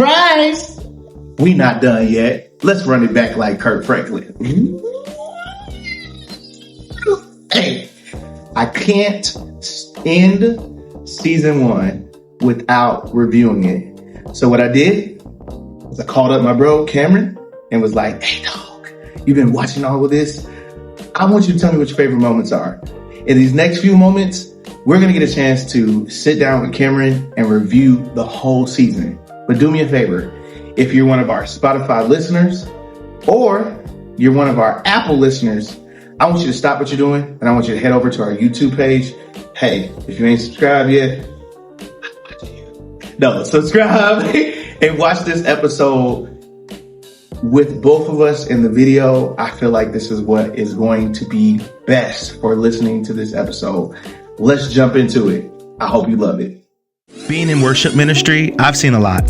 Surprise! We not done yet. Let's run it back like Kirk Franklin. Hey, I can't end season 1 without reviewing it. So what I did was I called up my bro Cameron and was like, "Hey dog, you've been watching all of this. I want you to tell me what your favorite moments are." In these next few moments, we're going to get a chance to sit down with Cameron and review the whole season. But do me a favor. If you're one of our Spotify listeners or you're one of our Apple listeners, I want you to stop what you're doing and I want you to head over to our YouTube page. Hey, if you ain't subscribed yet, no, subscribe and watch this episode with both of us in the video. I feel like this is what is going to be best for listening to this episode. Let's jump into it. I hope you love it. Being in worship ministry, I've seen a lot.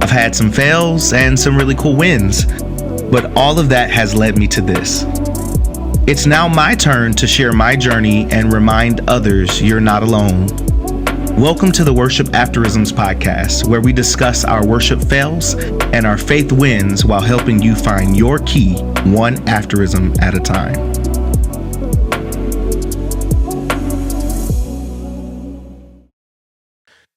I've had some fails and some really cool wins, but all of that has led me to this. It's now my turn to share my journey and remind others you're not alone. Welcome to the Worship Aphorisms podcast, where we discuss our worship fails and our faith wins while helping you find your key one aphorism at a time.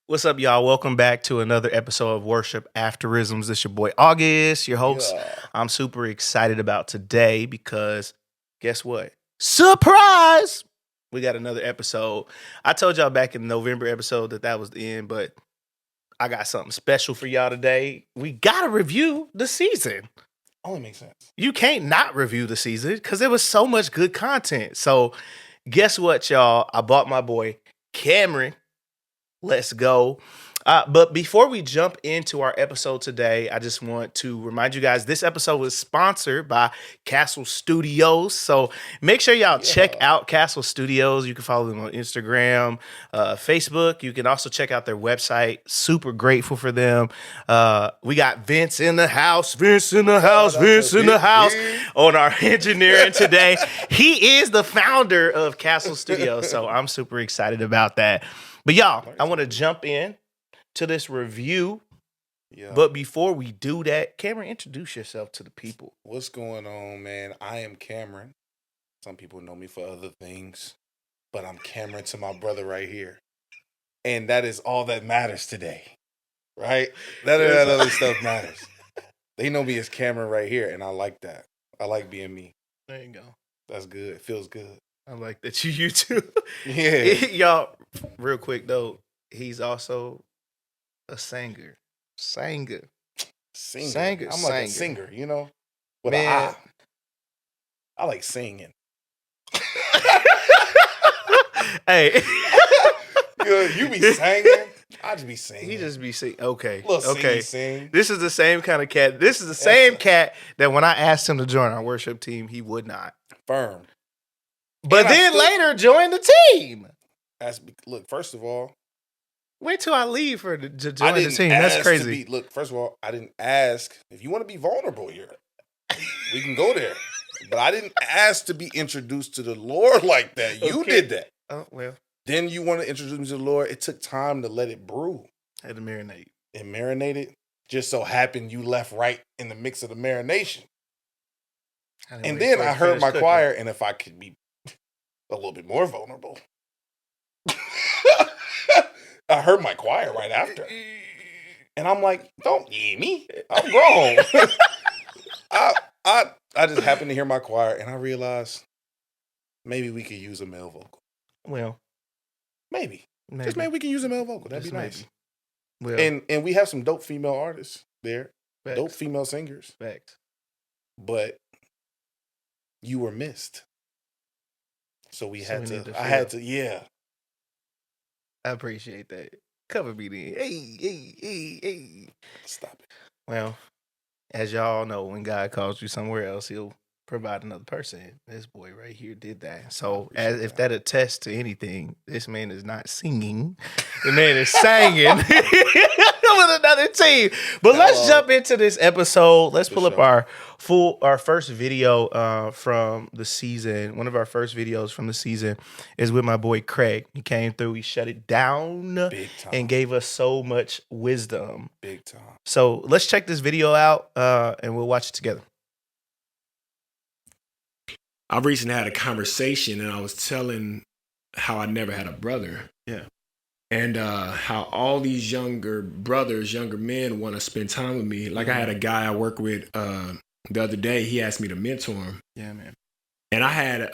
What's up, y'all? Welcome back to another episode of Worship Aphorisms. This is your boy August, your host. Yeah. I'm super excited about today because guess what? Surprise! We got another episode. I told y'all back in the November episode that was the end, but I got something special for y'all today. We got to review the season. Only makes sense. You can't not review the season because there was so much good content. So guess what, y'all? I bought my boy Cameron. Let's go. But before we jump into our episode today, I just want to remind you guys, this episode was sponsored by Castle Studios. So make sure y'all check out Castle Studios. You can follow them on Instagram, Facebook. You can also check out their website. Super grateful for them. We got Vince in the house, Vince in the house on our engineering today. He is the founder of Castle Studios. So I'm super excited about that. But y'all, I want to jump in to this review. Yeah. But before we do that, Cameron, introduce yourself to the people. What's going on, man? I am Cameron. Some people know me for other things, but I'm Cameron to my brother right here. And that is all that matters today, right? None of that other stuff matters. They know me as Cameron right here, and I like that. I like being me. There you go. That's good. It feels good. I like that you too. Yeah. Y'all, real quick though, he's also a singer. I'm like a singer, you know? With Man. I like singing. Hey. You be singing? I just be singing. He just be singing. Okay. Okay. Sing. This is the same kind of cat. This is the same cat that when I asked him to join our worship team, he would not. Firm. But and then later join the team. Look, first of all, wait till I leave to join the team. That's crazy. Look, first of all, I didn't ask. If you want to be vulnerable here, we can go there. But I didn't ask to be introduced to the Lord like that. You did that. Oh, well. Then you want to introduce me to the Lord. It took time to let it brew. Had to marinate. It marinated. Just so happened you left right in the mix of the marination. And then I heard my choir, and if I could be a little bit more vulnerable, I heard my choir right after. And I'm like, don't eat me. I'm grown. I just happened to hear my choir, and I realized maybe we could use a male vocal. Well, maybe. Just maybe we can use a male vocal. That'd be nice. Well, and we have some dope female artists there. Facts. Dope female singers. Facts. But you were missed. So I had to, yeah. I appreciate that. Cover me then. Hey. Stop it. Well, as y'all know, when God calls you somewhere else, he'll provide another person. This boy right here did that. So, appreciate as if that. that attests to anything, this man is not singing. The man is singing with another team. But let's Hello. jump into this episode. Let's For pull up sure. our first video from the season. One of our first videos from the season is with my boy Craig. He came through. He shut it down Big time. and gave us so much wisdom. Big time. So let's check this video out and we'll watch it together. I recently had a conversation and I was telling how I never had a brother. Yeah. And how all these younger brothers, younger men want to spend time with me. Like I had a guy I work with the other day, he asked me to mentor him. Yeah, man. And I had,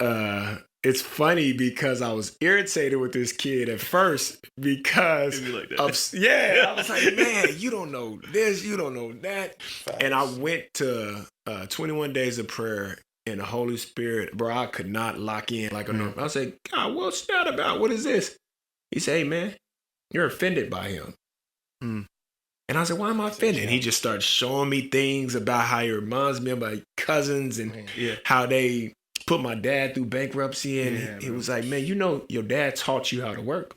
it's funny because I was irritated with this kid at first because, Like that. I was like, man, you don't know this, you don't know that. And I went to 21 Days of Prayer and the Holy Spirit, bro, I could not lock in like a normal. I said, God, what's that about? What is this? He said, hey, man, you're offended by him. Mm. And I said, why am I offended? And he just started showing me things about how he reminds me of my cousins and how they put my dad through bankruptcy. And he was like, man, you know, your dad taught you how to work.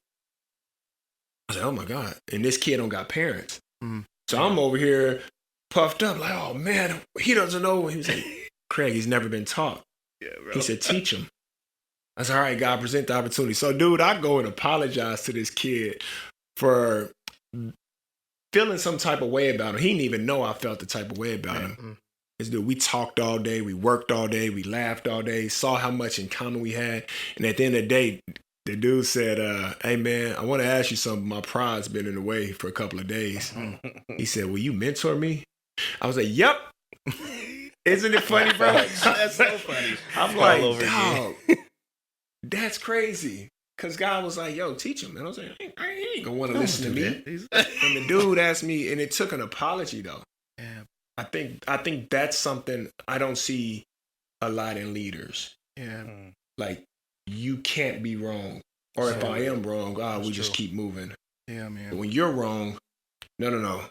I said, oh my God. And this kid don't got parents. Mm. So I'm over here puffed up like, oh man, he doesn't know. He was like, Craig, he's never been taught. Yeah, bro. He said, teach him. I said, all right, God, present the opportunity. So, dude, I go and apologize to this kid for feeling some type of way about him. He didn't even know I felt the type of way about him. This dude, we talked all day, we worked all day, we laughed all day, saw how much in common we had. And at the end of the day, the dude said, hey, man, I want to ask you something. My pride's been in the way for a couple of days. He said, will you mentor me? I was like, yep. Isn't it funny, bro? That's so funny. I'm like, dog, that's crazy. Because God was like, yo, teach him. And I was like, I ain't going to want to listen to me. And the dude asked me, and it took an apology, though. Yeah. I think that's something I don't see a lot in leaders. Yeah. Like, you can't be wrong. Or if I am wrong, we just keep moving. Yeah, man. But when you're wrong, no.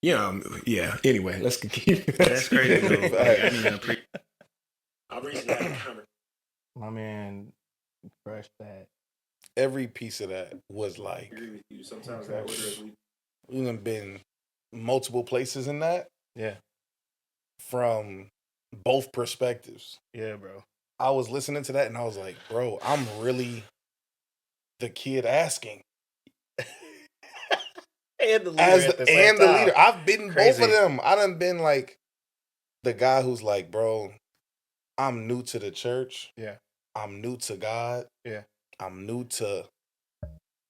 Yeah. Anyway, let's continue. That's crazy. I recently had a conversation. My man, fresh that. Every piece of that was like, Sometimes that we done been multiple places in that. Yeah. From both perspectives. Yeah, bro. I was listening to that and I was like, bro, I'm really the kid asking. And the leader the leader. I've been Crazy. both of them. I done been like the guy who's like, bro, I'm new to the church. Yeah. I'm new to God. Yeah. I'm new to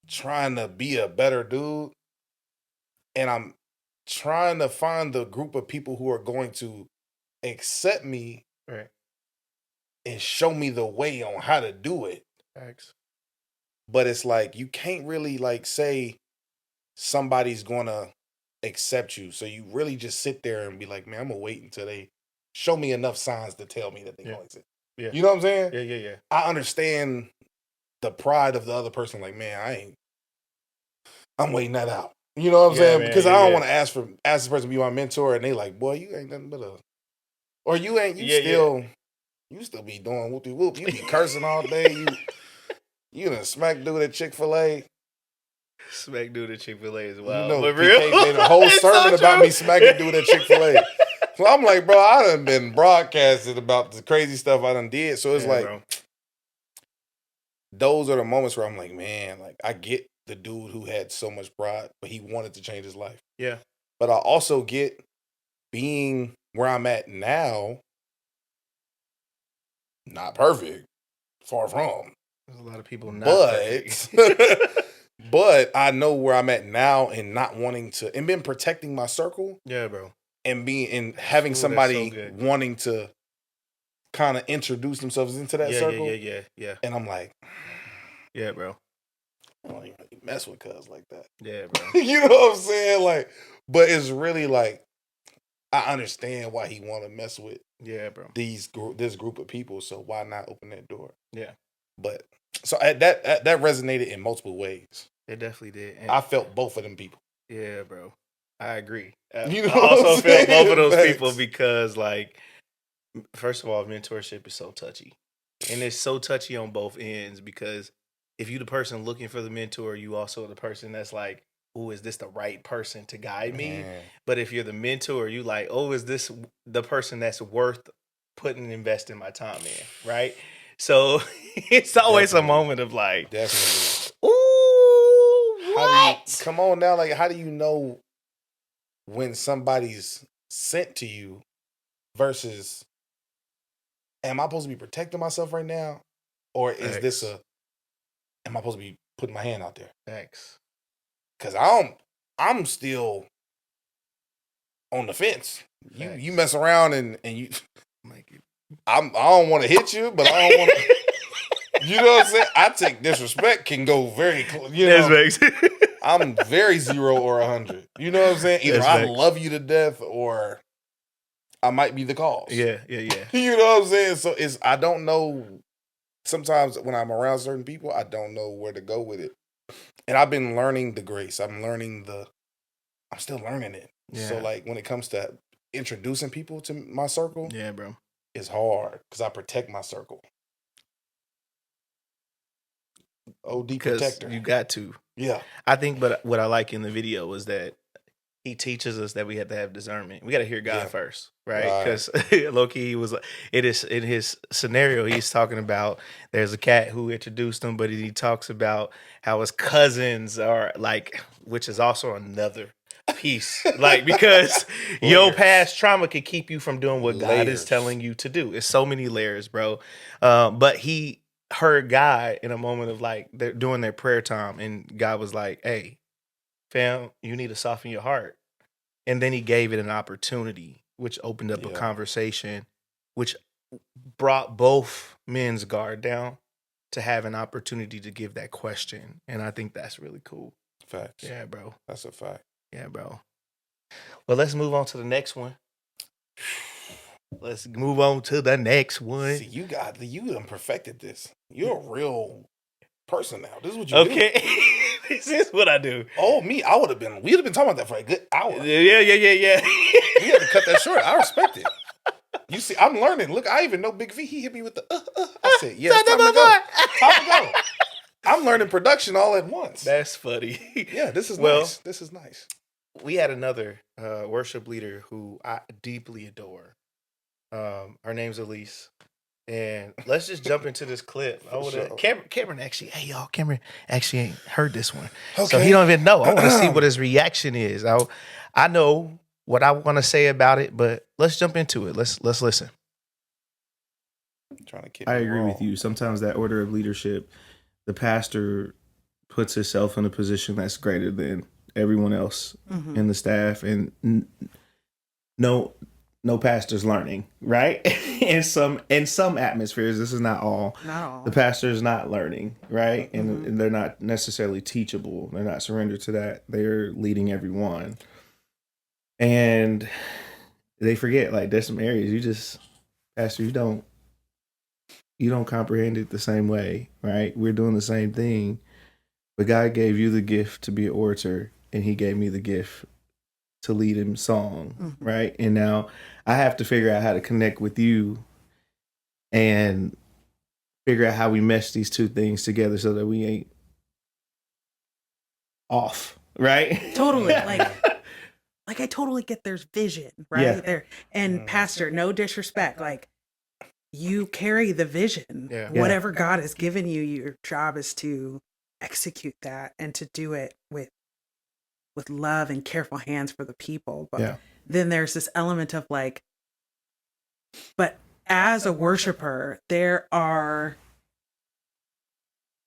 trying to be a better dude. And I'm trying to find the group of people who are going to accept me and show me the way on how to do it. Thanks. But it's like, you can't really like say somebody's going to accept you. So you really just sit there and be like, man, I'm going to wait until they show me enough signs to tell me that they're going to accept. Yeah. You know what I'm saying? Yeah. I understand the pride of the other person. Like, man, I'm waiting that out. You know what I'm saying? Man, because I don't want to ask this person to be my mentor, and they like, boy, you ain't nothing but a, or you ain't, you still be doing whoopty whoop. You be cursing all day. You done smack dude at Chick-fil-A. Smack dude at Chick-fil-A as well. You know, but PK made a whole sermon about me smacking dude at Chick-fil-A. So I'm like, bro, I done been broadcasted about the crazy stuff I done did. So it's like, bro. Those are the moments where I'm like, man, like I get the dude who had so much pride, but he wanted to change his life. Yeah. But I also get being where I'm at now, not perfect, far from. There's a lot of people not perfect. But I know where I'm at now and not wanting to, and been protecting my circle. Yeah, bro. And having somebody wanting to kind of introduce themselves into that circle. Yeah. And I'm like, yeah, bro. I don't even really mess with cuz like that. Yeah, bro. You know what I'm saying? Like, but it's really like, I understand why he want to mess with this group of people. So why not open that door? Yeah. But so that resonated in multiple ways. It definitely did. And I felt both of them people. Yeah, bro. I agree. You know I also felt both of those people because, like, First of all, mentorship is so touchy. And it's so touchy on both ends because if you the person looking for the mentor, you also the person that's like, oh, is this the right person to guide me? Man. But if you're the mentor, you like, oh, is this the person that's worth putting and investing my time in, right? So it's always a Definitely. moment of like, Definitely. ooh, How do what? you, come on now, like how do you know when somebody's sent to you versus am I supposed to be protecting myself right now? Or is this Facts. am I supposed to be putting my hand out there? Facts. Cause I'm still on the fence. You Facts. mess around and you Like, I don't want to hit you, but I don't want to. You know what I'm saying? I take disrespect can go very close. You know, that's facts. I'm very 0 or 100. You know what I'm saying? Either That's I facts. love you to death or I might be the cause. Yeah. You know what I'm saying? So I don't know. Sometimes when I'm around certain people, I don't know where to go with it. And I've been learning the grace. I'm still learning it. So Yeah. like when it comes to introducing people to my circle, Yeah, bro. it's hard because I protect my circle. OD Because protector. you got to. Yeah. I think, but what I like in the video was that he teaches us that we have to have discernment. We got to hear God Yeah. first, right? Right. Because Loki was it is in his scenario. He's talking about there's a cat who introduced him, but he talks about how his cousins are like, which is also another piece, like because your Layers. past trauma could keep you from doing what God is Layers. telling you to do. It's so many layers, bro. But he heard God in a moment of like they're doing their prayer time, and God was like, "Hey, fam, you need to soften your heart." And then he gave it an opportunity, which opened up a Yeah. conversation, which brought both men's guard down to have an opportunity to give that question. And I think that's really cool. Facts. Yeah, bro. That's a fact. Yeah, bro. Well, let's move on to the next one. Let's move on to the next one. See, you done perfected this. You're a real person now. This is what you do. Okay. This is what I do. Oh, me, we'd have been talking about that for a good hour. Yeah. We had to cut that short. I respect it. You see, I'm learning. Look, I even know Big V. He hit me with the I said, yeah, it's time to go. Time to go. I'm learning production all at once. That's funny. Yeah, this is Well, nice. This is nice. We had another worship leader who I deeply adore. Her name's Elise. And let's just jump into this clip. Sure. Cameron actually, hey y'all, Cameron actually ain't heard this one. Okay. So he don't even know. I want to see what his reaction is. I know what I want to say about it, but let's jump into it. Let's listen. Trying to keep I it agree raw. with you. Sometimes that order of leadership, the pastor puts himself in a position that's greater than everyone else in the staff, and no pastor's learning, right? in some atmospheres, this is not all. Not all. The pastor is not learning, right? And they're not necessarily teachable. They're not surrendered to that. They're leading everyone, and they forget, like, there's some areas pastor, you don't comprehend it the same way, right? We're doing the same thing, but God gave you the gift to be an orator, and he gave me the gift to lead in song, right? And now I have to figure out how to connect with you and figure out how we mesh these two things together so that we ain't off, right? Totally. Like I totally get there's vision, right? Yeah. There and pastor, no disrespect. Like you carry the vision. Yeah. Whatever God has given you, your job is to execute that and to do it with love and careful hands for the people. But Yeah. then there's this element of like, but as a worshiper, there are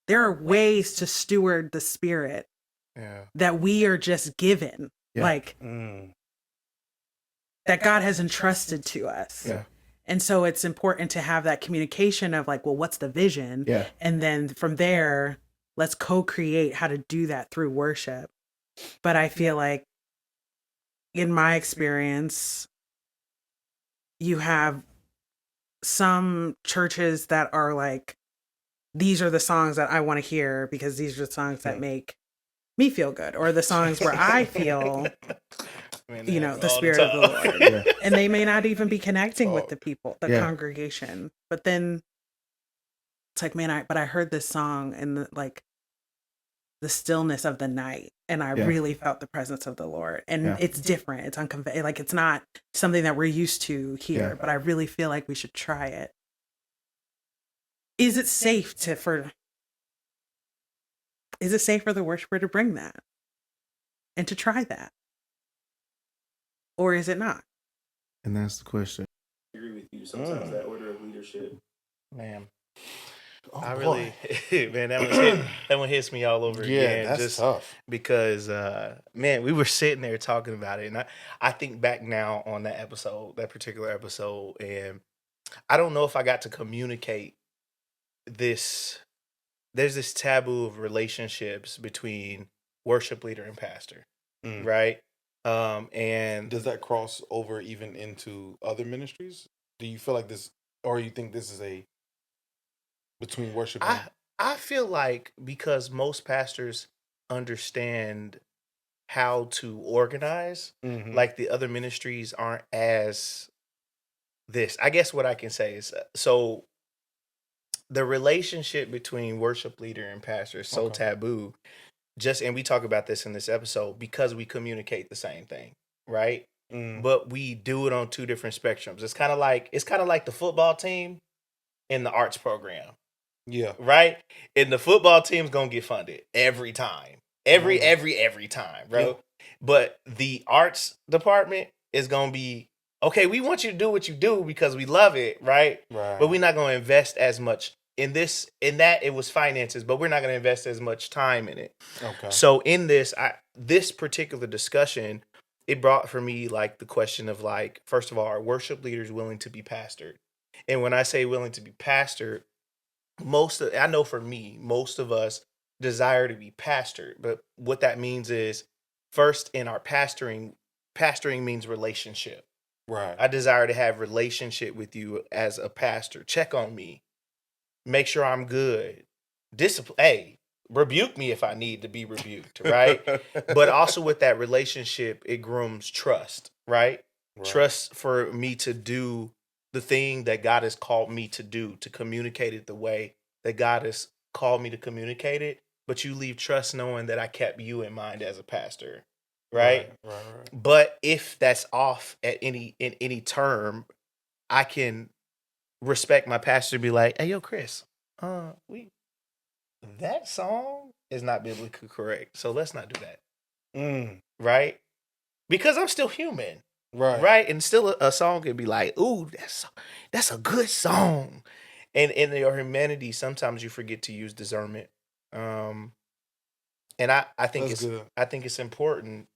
ways to steward the spirit Yeah. that we are just given, Yeah. like that God has entrusted to us. Yeah. And so it's important to have that communication of like, well, what's the vision? Yeah. And then from there, let's co-create how to do that through worship. But I feel like in my experience, you have some churches that are like, these are the songs that I want to hear because these are the songs that make me feel good, or the songs where I feel Man, you that know, the all Spirit of the time. Lord. Yeah. And they may not even be connecting with Oh. the people, the Yeah. congregation. But then it's like, man, I heard this song in the stillness of the night, and I Yeah. really felt the presence of the Lord. And Yeah. it's different. It's like it's not something that we're used to here, Yeah. but I really feel like we should try it. Is it safe for the worshiper to bring that and to try that? Or is it not? And that's the question. I agree with you. Sometimes that order of leadership, man. Oh, I boy. really, man, that one hits me all over Yeah, again. that's Just tough. because, man, we were sitting there talking about it, and I think back now on that particular episode, and I don't know if I got to communicate this. There's this taboo of relationships between worship leader and pastor, Mm. right? And Does that cross over even into other ministries? Do you feel like this, or you think this is a between worship and I feel like because most pastors understand how to organize, Mhm. like the other ministries aren't as this. I guess what I can say is so the relationship between worship leader and pastor is so Okay. taboo. And we talk about this in this episode because we communicate the same thing, right? Mm. But we do it on two different spectrums. It's kind of like the football team and the arts program. Yeah. Right? And the football team's gonna get funded every time. Every time, bro. Yeah. But the arts department is gonna be okay, we want you to do what you do because we love it, right? Right. But we're not gonna invest as much in this, in that it was finances, but we're not gonna invest as much time in it. Okay. So in this particular discussion, it brought for me like the question of like, first of all, are worship leaders willing to be pastored? And when I say willing to be pastored, I know for me, most of us desire to be pastored, but what that means is first in our pastoring means relationship. Right. I desire to have relationship with you as a pastor. Check on me. Make sure I'm good. Rebuke me if I need to be rebuked, right? But also with that relationship, it grooms trust, right? Right. Trust for me to do the thing that God has called me to do, to communicate it the way that God has called me to communicate it. But you leave trust knowing that I kept you in mind as a pastor, right? Right. But if that's off in any term, I can respect my pastor to be like, hey, yo, Chris, that song is not biblically correct. So let's not do that. Mm. Right? Because I'm still human. Right. Right? And still a song could be like, ooh, that's a good song. And in your humanity, sometimes you forget to use discernment. And I think That's good. I think it's important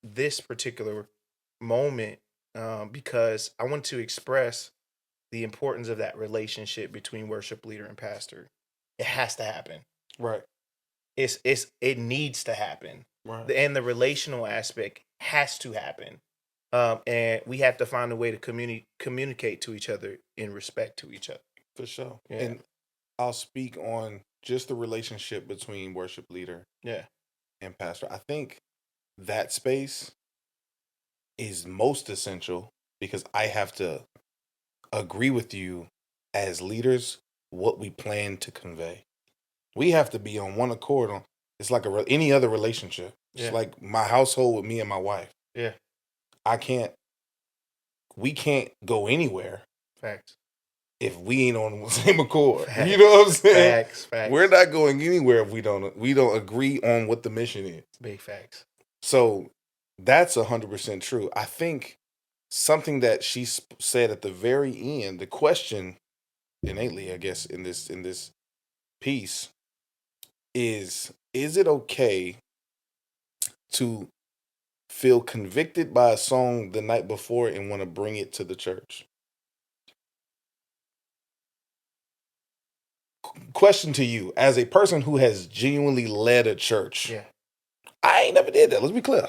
this particular moment because I want to express the importance of that relationship between worship leader and pastor. It has to happen. Right. It needs to happen. Right. And the relational aspect has to happen. And we have to find a way to communicate to each other in respect to each other. For sure. Yeah. And I'll speak on just the relationship between worship leader Yeah. and pastor. I think that space is most essential because I have to agree with you as leaders what we plan to convey. We have to be on one accord. It's like any other relationship. It's Yeah. like my household with me and my wife. Yeah. We can't go anywhere Facts. if we ain't on the same accord. Facts. You know what I'm saying? Facts. We're not going anywhere if we don't agree on what the mission is. Big facts. So that's 100% true. I think something that she said at the very end, the question innately, I guess, in this piece is it okay to feel convicted by a song the night before and want to bring it to the church? Question to you, as a person who has genuinely led a church. Yeah. I ain't never did that. Let's be clear.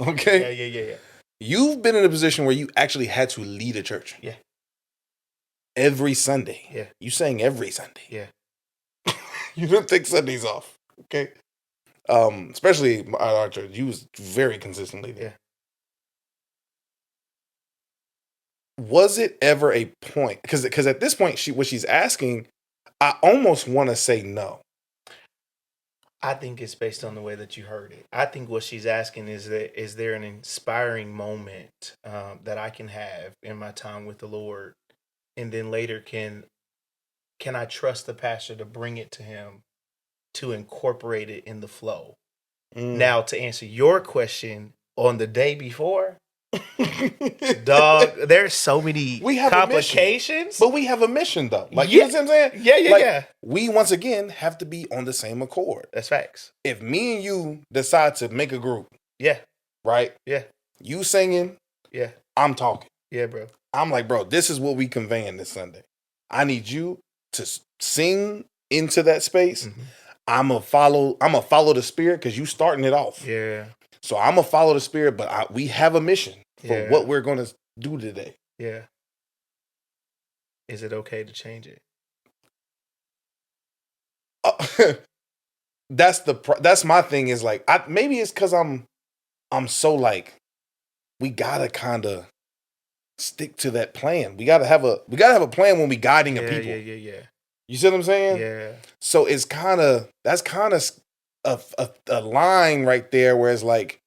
Okay. Yeah. You've been in a position where you actually had to lead a church. Yeah. Every Sunday. Yeah. You sang every Sunday. Yeah. You didn't take Sundays off. Okay. Especially at our church. You was very consistently there. was it ever a point? Because at this point, what she's asking, I almost want to say no. I think it's based on the way that you heard it. I think what she's asking is there an inspiring moment that I can have in my time with the Lord, and then later can I trust the pastor to bring it to him to incorporate it in the flow? Now, to answer your question, on the day before, dog, there's so many We have a mission. complications. But we have a mission, though. Like, you know what I'm saying? Yeah, Like, yeah. We, once again, have to be on the same accord. That's facts. If me and you decide to make a group, Yeah, right? yeah, You singing, yeah, I'm talking. yeah, bro. I'm like, bro, this is what we conveying this Sunday. I need you to sing into that space. Mhm. I'm gonna follow the spirit because you starting it off. Yeah, So I'm gonna follow the spirit, but we have a mission for Yeah. what we're gonna do today. yeah. Is it okay to change it? That's my thing. Is like, maybe it's because I'm so like, we gotta kind of stick to that plan. We gotta have a plan when we guiding a people. Yeah. You see what I'm saying? Yeah. So that's kind of a line right there where it's like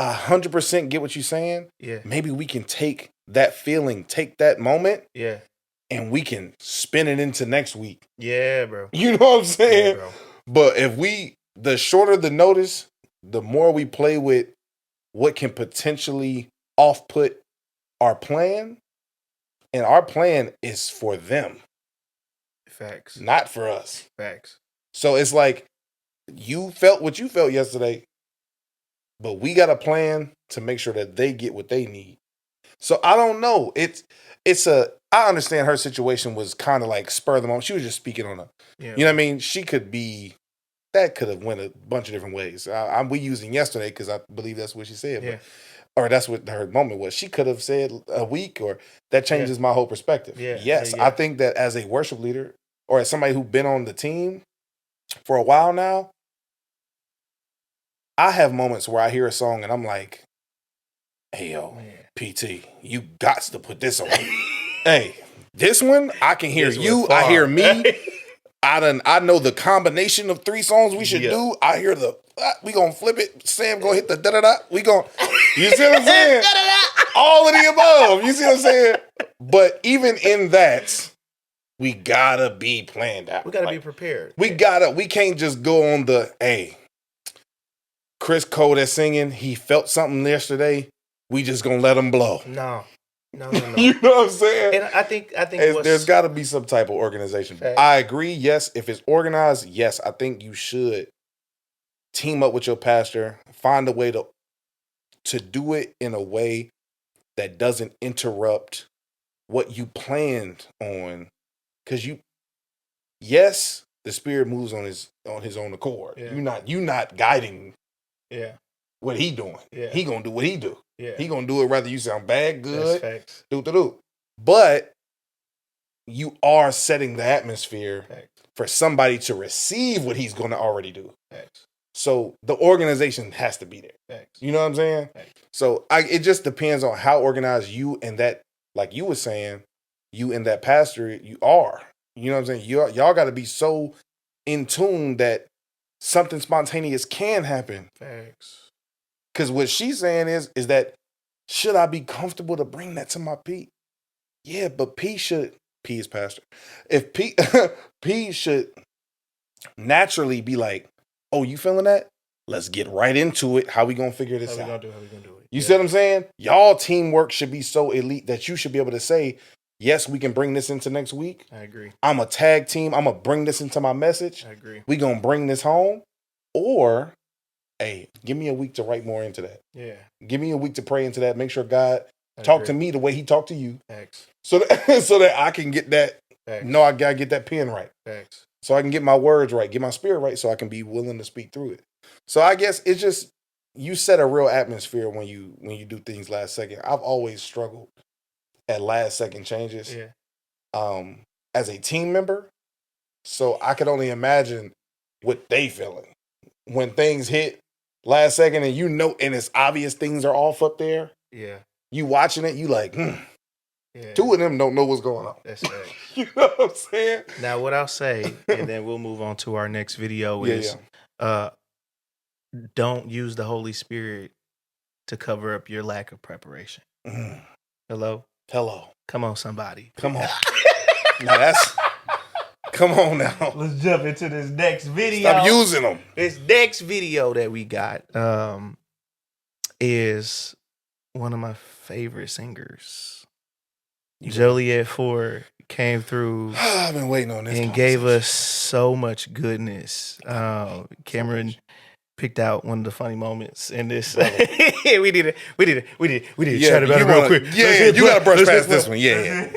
100% get what you're saying. Yeah. Maybe we can take that feeling, take that moment, Yeah. and we can spin it into next week. Yeah, bro. You know what I'm Yeah, saying? bro. But the shorter the notice, the more we play with what can potentially off-put our plan. And our plan is for them, Facts. not for us. Facts. So it's like, you felt what you felt yesterday, but we got a plan to make sure that they get what they need. So I don't know. I understand her situation was kind of like spur of the moment. She was just speaking on Yeah. you know what I mean? That could have went a bunch of different ways. We using yesterday because I believe that's what she said. Yeah. Or that's what her moment was. She could have said a week, or that changes my whole perspective. Yeah, Yes, yeah. I think that as a worship leader or as somebody who's been on the team for a while now, I have moments where I hear a song and I'm like, hey, yo, Man. PT, you got to put this on. Hey, this one, I can hear This you. was I far. hear me. I know the combination of 3 songs we should Yeah. do. I hear we gonna flip it. Sam gonna hit the da-da-da. You see what I'm saying? All of the above. You see what I'm saying? But even in that, we gotta be planned out. We gotta be Like, prepared. we can't just go on hey, Chris Cole that's singing, he felt something yesterday. We just gonna let him blow. No. You know what I'm saying? And I think There's got to be some type of organization. Fact. I agree. Yes, if it's organized, yes, I think you should team up with your pastor, find a way to do it in a way that doesn't interrupt what you planned on. Because yes, the Spirit moves on his own accord. Yeah. You not guiding Yeah. what he doing. Yeah. He gonna do what he do. Yeah. He gonna do it whether you sound bad, good, That's facts. do. But you are setting the atmosphere Facts. for somebody to receive what he's going to already do. Facts. So the organization has to be there. Facts. You know what I'm saying? Facts. So it just depends on how organized you and that, like you were saying, you and that pastor, you are. You know what I'm saying? Y'all got to be so in tune that something spontaneous can happen. Facts. Because what she's saying is that, should I be comfortable to bring that to my P? Yeah, but P is pastor. If P should naturally be like, oh, you feeling that? Let's get right into it. How we gonna figure this How out? we gonna do it? You see what I'm saying? Y'all teamwork should be so elite that you should be able to say, yes, we can bring this into next week. I agree. I'm a tag team. I'm gonna bring this into my message. I agree. We gonna bring this home. Or, hey, give me a week to write more into that. Yeah. Give me a week to pray into that. Make sure God I talk agree. to me the way he talked to you. Facts. So that I can get that. Facts. No, I gotta get that pen right. Facts. So I can get my words right, get my spirit right, so I can be willing to speak through it. So I guess it's just, you set a real atmosphere when you do things last second. I've always struggled at last second changes. Yeah. As a team member. So I could only imagine what they feeling when things hit last second and and it's obvious things are off up there. Yeah. You watching it, you like, Yeah, two of them don't know what's going on. that's right. You know what I'm saying? Now, what I'll say, and then we'll move on to our next video, is don't use the Holy Spirit to cover up your lack of preparation. Mm. Hello? Hello. Come on, somebody. Come on. Now that's. Come on now. Let's jump into this next video. Stop using them. This next video that we got is one of my favorite singers. Joliet Ford came through I've been waiting on this and gave us so much goodness. Cameron picked out one of the funny moments in this. we did it. Chat about it real quick. Yeah, you gotta brush past this one. Yeah.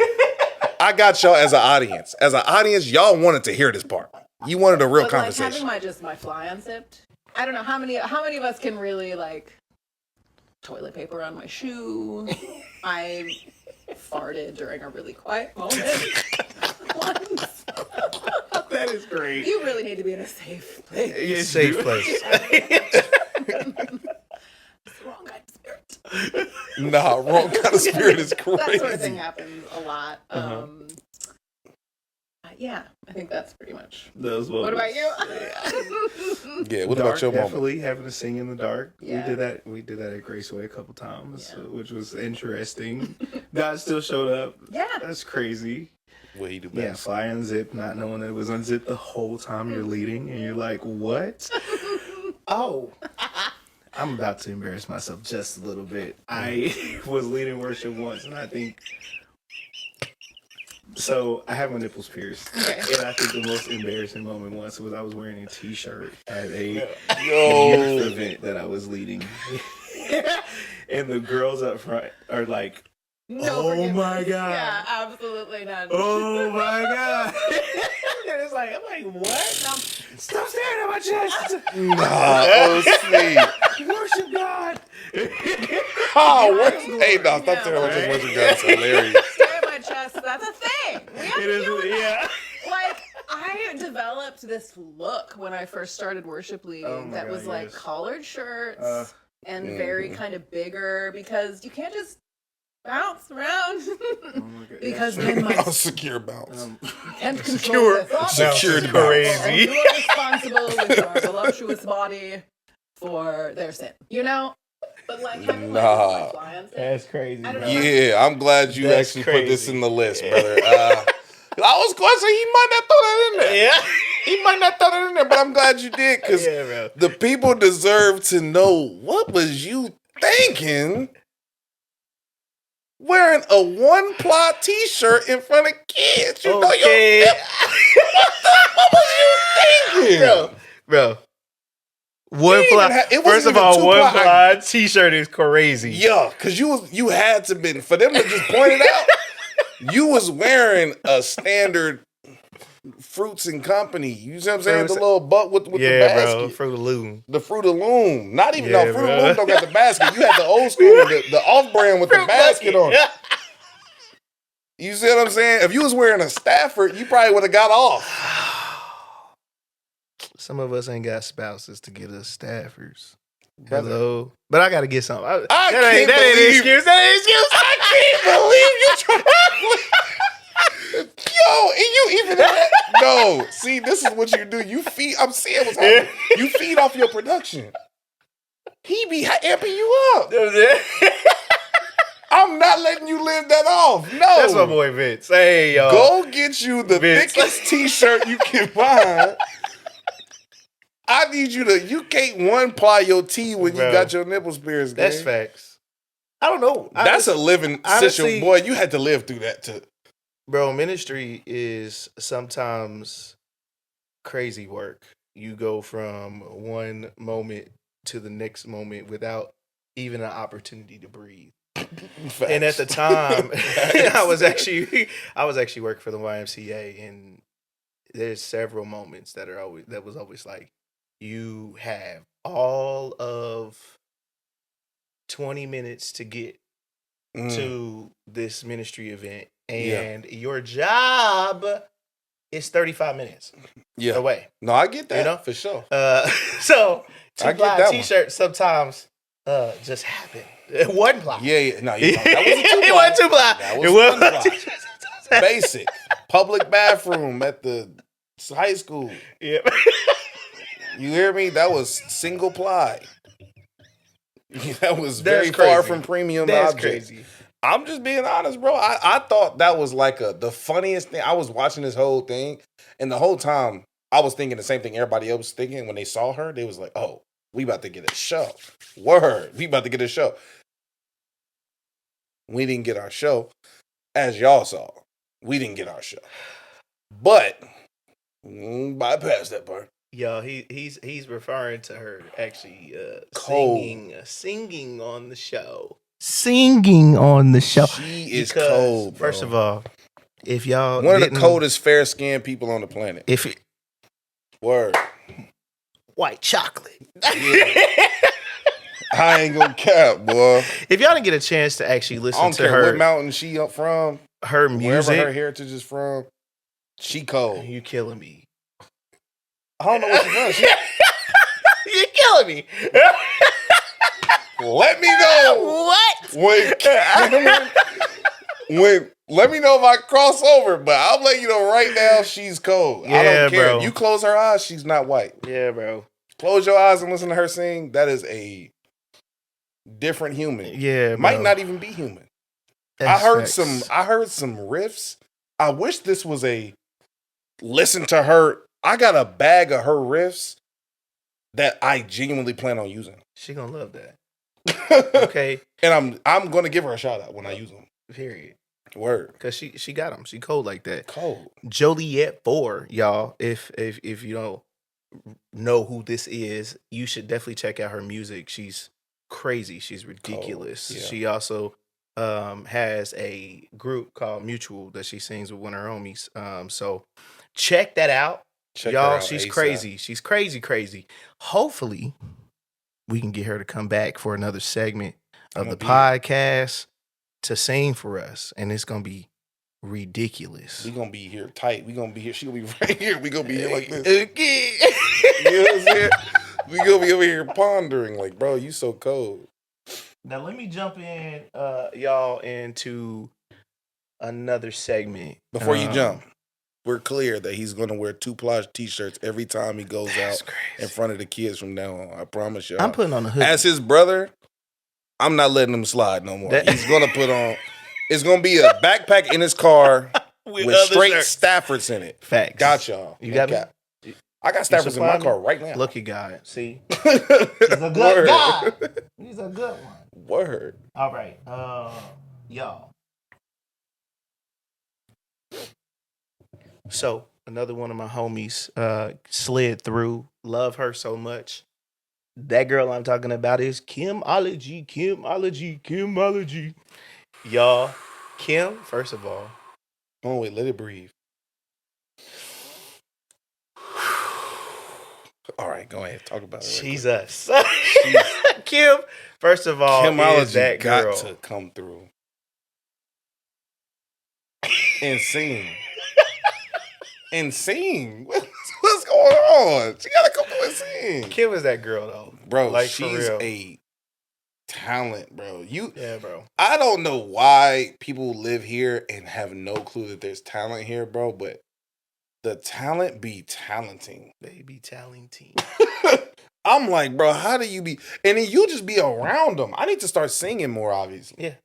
I got y'all as an audience. As an audience, y'all wanted to hear this part. You wanted a real But conversation. like having my fly unzipped. I don't know how many of us can really like toilet paper on my shoe. I farted during a really quiet moment once. That is great. You really need to be in a safe place. Safe place. It's the wrong kind of spirit. Nah, wrong kind of spirit is That sort of thing crazy. happens a lot. Yeah, I think that's pretty much. Those What about you? Yeah, what Dark, about your moment? definitely having to sing in the dark. Yeah. We did that at Graceway a couple times, Yeah. which was interesting. God still showed up. Yeah. That's crazy. What you do Yeah, best? fly unzip, not knowing that it was unzipped the whole time you're leading, and you're like, what? Oh. I'm about to embarrass myself just a little bit. I was leading worship once, and I think. So I have my nipples pierced, and I think the most embarrassing moment once was I was wearing a T-shirt at a youth event that I was leading, and the girls up front are like, No "Oh forgiveness. my god, Yeah, absolutely none. oh my god!" And it's like, I'm like, what? Stop staring at my chest. Oh, sweet. Worship God. Hey, no, stop staring at my worship. That's hilarious. Stare at my chest. That's a thing. We have It to is, deal with that. yeah. Like, I developed this look when I first started worship leading Oh my that God, was like yes. collared shirts and very kind of bigger because you can't just bounce around Oh my god. because then my Secure bounce. can't control their thoughts. Secured So crazy. you are responsible with your voluptuous body for their sin. You know? But like having Nah. like fly on set, That's crazy. I don't know. Yeah, I'm glad you That's actually put this crazy. in the list, brother. I was going to say he might not throw that in there. Yeah. He might not throw that in there, but I'm glad you did because Yeah, bro. the people deserve to know what was you thinking wearing a one-ply T-shirt in front of kids. You know Okay. what was you thinking? Bro. One It ply. wasn't First of even all, two one ply. ply T-shirt is crazy. Yeah, because you had to been for them to just point it out. You was wearing a standard Fruits and Company. You see what I'm saying? The Fruits- little butt with the Yeah, basket. bro. Fruit of Loom. The Fruit of Loom. Not even Yeah, no Fruit bro. of Loom don't got the basket. You had the old school, the off-brand with the basket on it. You see what I'm saying? If you was wearing a Stafford, you probably would have got off. Some of us ain't got spouses to get us staffers. Brother. Hello. But I gotta get something. I that can't ain't an believe- excuse. That ain't an excuse. I can't believe you trying. Yo, and you even no. See, this is what you do. You feed. I'm seeing what's happening. You feed off your production. He be amping you up. I'm not letting you live that off. No, That's my boy Vince. Hey, y'all. Go get you the Vince. thickest T-shirt you can find. I need you to. You can't one ply your T when you Bro. got your nipples pierced. That's gang. facts. I don't know. That's a living honestly- situation, boy. You had to live through that too. Bro, ministry is sometimes crazy work. You go from one moment to the next moment without even an opportunity to breathe. And at the time, I was actually working for the YMCA, and there's several moments that was always like, you have all of 20 minutes to get to this ministry event, and your job is 35 minutes yeah. away. No, I get that. You know? for sure. So I get two-ply that one. T-shirts sometimes just happened. It wasn't plot. Yeah. No, that wasn't too It wasn't too plot. That It was wasn't one plot. Basic. Public bathroom at the high school. Yeah. You hear me? That was single ply. That was That's very far crazy. from premium That's objects. crazy. I'm just being honest, bro. I thought that was like the funniest thing. I was watching this whole thing, and the whole time I was thinking the same thing everybody else was thinking. When they saw her, they was like, "Oh, we about to get a show. Word, we about to get a show." We didn't get our show, as y'all saw. We didn't get our show, but bypass that part. Yo, he's referring to her actually Cold. singing on the show. Singing on the show. She is Because, cold, bro. First of all, if y'all One of the didn't- coldest fair-skinned people on the planet. if it, Word. white chocolate. I ain't gonna cap, boy. If y'all didn't get a chance to actually I listen don't to care her what mountain she up from, her wherever music, her heritage is from, she cold. you killing me. I don't know what she from. You're killing me. Let me know What? when let me know if I cross over, but I'll let you know right now she's cold. I Yeah, don't care. bro. You close her eyes, she's not white. Yeah, bro. Close your eyes and listen to her sing. That is a different human. Yeah, bro. Might not even be human. That's I heard facts. some riffs. I wish this was a listen to her. I got a bag of her riffs that I genuinely plan on using. She gonna love that. Okay. And I'm gonna give her a shout out when I use them. Period. Word. Cause she got them. She cold like that. Cold. Joliet 4, y'all. If you don't know who this is, you should definitely check out her music. She's crazy. She's ridiculous. Yeah. She also has a group called Mutual that she sings with one of her homies. So check that out. Check her Y'all, out she's ASAP. crazy. She's crazy. Hopefully, we can get her to come back for another segment of I'ma the be podcast to sing for us. And it's going to be ridiculous. We gonna be here tight. We gonna be here. She gonna be right here. We gonna be here like this. Okay. You know what I'm saying? We gonna be over here pondering, like, bro, you so cold. Now let me jump in, y'all, into another segment. Before you jump, we're clear that he's gonna wear 2-ply t-shirts every time he goes That's out crazy. in front of the kids from now on. I promise y'all. I'm putting on a hoodie. As his brother, I'm not letting him slide no more. That- He's gonna put on. It's gonna be a backpack in his car with other straight shirts. Staffords in it. Facts. Got y'all. You No got me? cap. I got Staffords in my supply me? car right now. Lucky guy. See, He's a good guy. He's a good one. Word. All right, y'all. So another one of my homies slid through. Love her so much. That girl I'm talking about is Kimology. Y'all, Kim, first of all, Oh wait, let it breathe. All right, go ahead. Talk about it. Right she's quick. us. Kim, first of all, is Kimology that got girl. to come through and sing. And sing. What's going on? She gotta come through and sing. Kim is that girl though, Bro, Like, for she's real. a talent, bro. Yeah, bro. I don't know why people live here and have no clue that there's talent here, bro, but the talent be talenting. Baby talenting. I'm like, bro, how do you be? And then you just be around them. I need to start singing more, obviously. Yeah.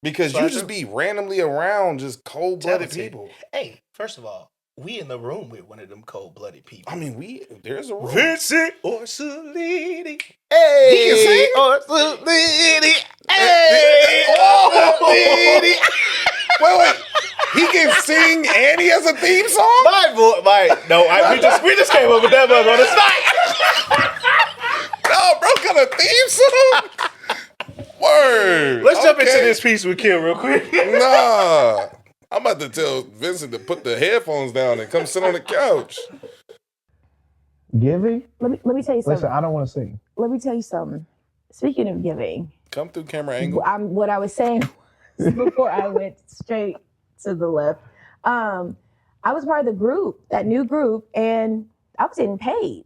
Because So you I just do. be randomly around just cold-blooded Talented. people. Hey, first of all, we in the room with one of them cold-blooded people. I mean, there's a rule. Vincent Orsolini. Hey, He can sing? Orsolini. Hey, Orsolini. Wait. He can sing and he has a theme song? We just came up with that mother on the spot. No, bro, got a theme song? Word. Let's jump into Okay. this piece with Kim real quick. Nah. I'm about to tell Vincent to put the headphones down and come sit on the couch. Giving? Let me tell you something. Listen, I don't want to sing. Let me tell you something. Speaking of giving, Come through camera angle. what I was saying before I went straight to the left. I was part of the group, that new group, and I was getting paid.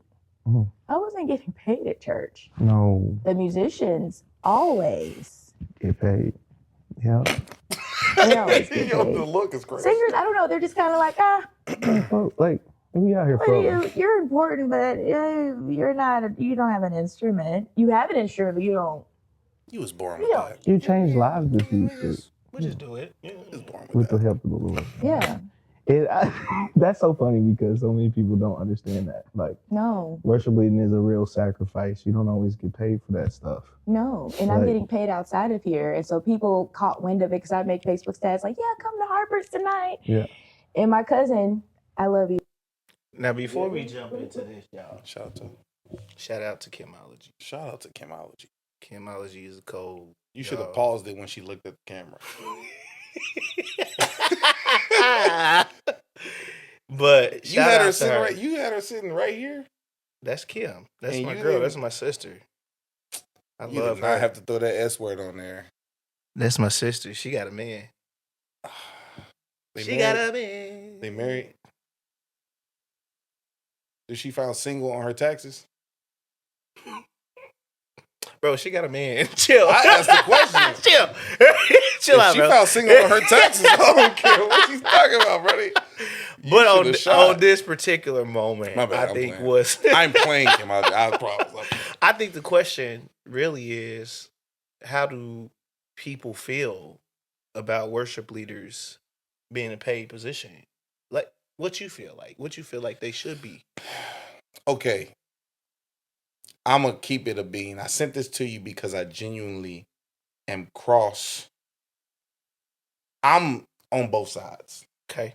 I wasn't getting paid at church. No, The musicians always. get paid. Yeah. They always get Yo, paid. the look is crazy. Singers, I don't know. They're just kind of like, Like, we out here what for. you're important, but you're not. You don't have an instrument. You have an instrument, but you don't. You was born with Yeah. that. You change lives with these shit We'll just do it. Yeah. You was born with with the that. help of the Lord. Yeah. That's so funny because so many people don't understand that. Like, No. worship leading is a real sacrifice. You don't always get paid for that stuff. No. And I'm Right. getting paid outside of here, and so people caught wind of it because I make Facebook stats like, "Yeah, come to Harper's tonight." Yeah. And my cousin, I love you. Now, before we jump into this, y'all, Shout shout out to Chemology. out to Chemology. Chemology is a cold. You should have y'all. paused it when she looked at the camera. But You shout had out her to sitting her. right. You had her sitting right here. That's Kim. That's And my you girl. didn't- That's my sister. I You love did not her. have to throw that S word on there. That's my sister. She got a man. They She married? got a man. They married. Did she found single on her taxes? Bro, she got a man. Chill. I asked the question. Chill. Chill If out, she bro. found single on her taxes, I don't care what she's talking about, buddy. But should've shot. on this particular moment, My bad, I I'm think playing. was I'm playing him. I promise. I think the question really is, how do people feel about worship leaders being in a paid position? Like, what you feel like? What you feel like they should be? Okay. I'm going to keep it a bean. I sent this to you because I genuinely am cross. I'm on both sides. Okay.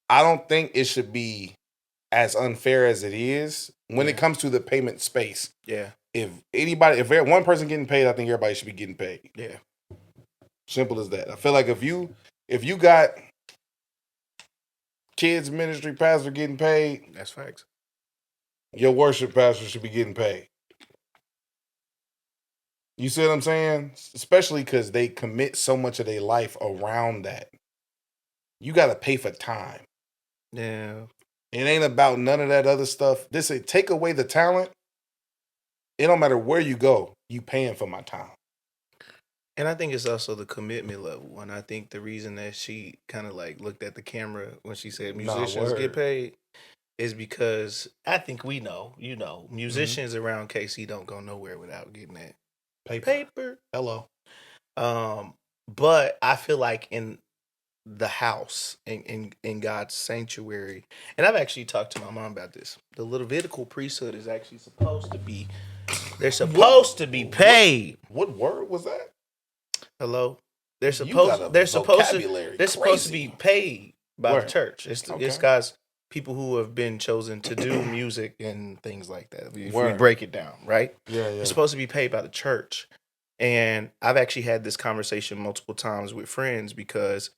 I don't think it should be as unfair as it is when it comes to the payment space. Yeah. If one person getting paid, I think everybody should be getting paid. Yeah. Simple as that. I feel like if you got kids ministry pastor getting paid, That's facts. your worship pastor should be getting paid. You see what I'm saying? Especially because they commit so much of their life around that. You got to pay for time. Yeah. It ain't about none of that other stuff. Take away the talent. It don't matter where you go. You paying for my time. And I think it's also the commitment level. And I think the reason that she kind of like looked at the camera when she said musicians word. get paid is because I think we know, musicians Mm-hmm. around KC don't go nowhere without getting that Paper. Hello. But I feel like in the house, in God's sanctuary, and I've actually talked to my mom about this. The Levitical priesthood is actually supposed to be, they're supposed to be paid. What word was that? Hello? They're You got a supposed vocabulary to be crazy. paid by Word. the church. It's Okay. guys, people who have been chosen to do music and things like that. If we Word. break it down, right? Yeah. It's supposed to be paid by the church. And I've actually had this conversation multiple times with friends because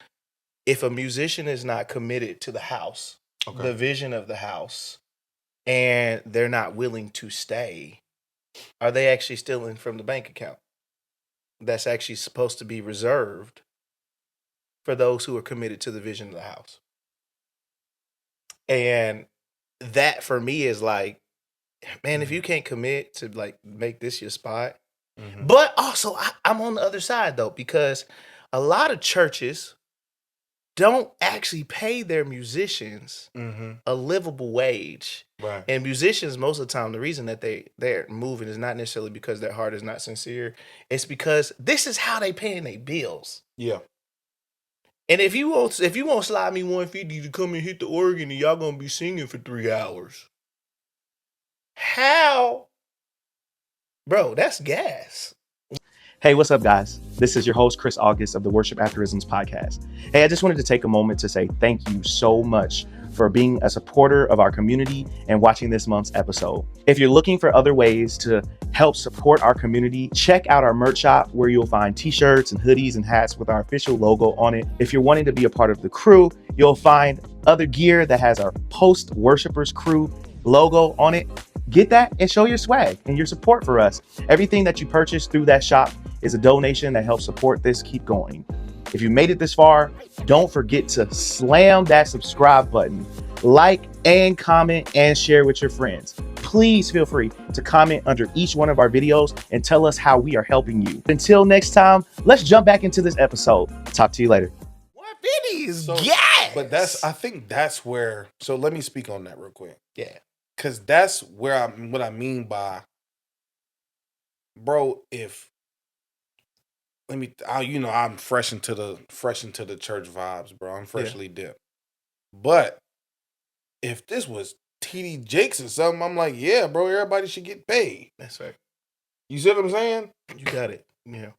if a musician is not committed to the house, the vision of the house, and they're not willing to stay, are they actually stealing from the bank account? That's actually supposed to be reserved for those who are committed to the vision of the house. And that for me is like, man, if you can't commit to like make this your spot. Mhm. But also I'm on the other side though, because a lot of churches don't actually pay their musicians Mm-hmm. a livable wage. Right. And musicians, most of the time, the reason that they're moving is not necessarily because their heart is not sincere. It's because this is how they paying their bills. Yeah. And if you want slide me $150 to come and hit the organ and y'all gonna be singing for 3 hours, how, bro? That's gas. Hey, what's up, guys? This is your host, Chris August of the Worship Aphorisms podcast. Hey, I just wanted to take a moment to say thank you so much for being a supporter of our community and watching this month's episode. If you're looking for other ways to help support our community, check out our merch shop where you'll find t-shirts and hoodies and hats with our official logo on it. If you're wanting to be a part of the crew, you'll find other gear that has our Post Worshipers Crew logo on it. Get that and show your swag and your support for us. Everything that you purchase through that shop is a donation that helps support this keep going. If you made it this far, don't forget to slam that subscribe button, like and comment and share with your friends. please feel free to comment under each one of our videos and tell us how we are helping you. Until next time, let's jump back into this episode. Talk to you later. What videos? So- Yes. But I think that's where. So let me speak on that real quick, yeah. because that's where what I mean by, bro. If I'm fresh into the church vibes, bro. I'm freshly dipped. But if this was TD Jakes or something, I'm like, yeah, bro. Everybody should get paid. That's right. You see what I'm saying? You got it. Yeah.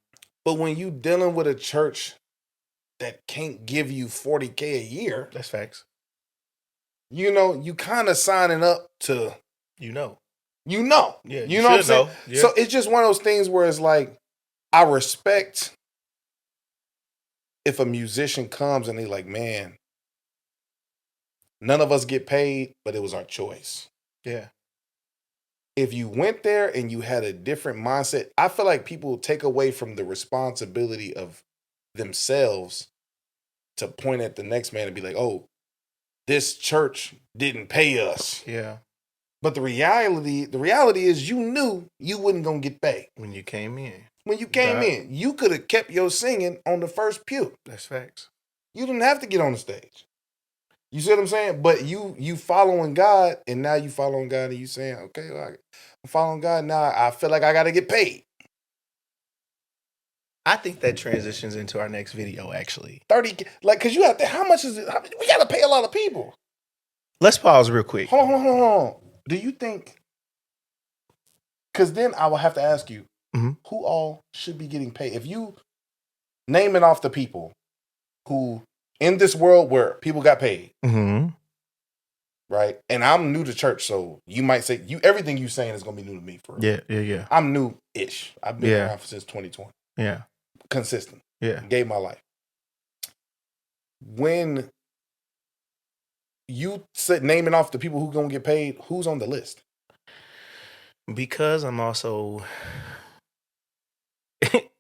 But when you dealing with a church that can't give you $40K a year, That's facts. you kind of signing up to, You know. Yeah, You know what I'm should saying? know. Yeah. So it's just one of those things where it's like, I respect if a musician comes and they like, man, none of us get paid, but it was our choice. Yeah. If you went there and you had a different mindset, I feel like people take away from the responsibility of themselves to point at the next man and be like, oh, this church didn't pay us. Yeah. But the reality is you knew you wasn't going to get paid. When you came in. When you came Right. in, you could have kept your singing on the first pew. That's facts. You didn't have to get on the stage. You see what I'm saying? But you following God, and now you following God, and you saying, okay, well, I'm following God now. I feel like I got to get paid. I think that transitions into our next video, actually. 30, like, because you have to, how much is it? We got to pay a lot of people. Let's pause real quick. Hold on. Do you think, because then I will have to ask you, Mhm. who all should be getting paid? If you naming off the people who, in this world where people got paid, Mm-hmm. right? And I'm new to church, so you might say, everything you saying is going to be new to me. For real. Yeah. I'm new-ish. I've been Yeah. around since 2020. Yeah. Consistent. Yeah. Gave my life. When you said naming off the people who going to get paid, who's on the list? Because I'm also,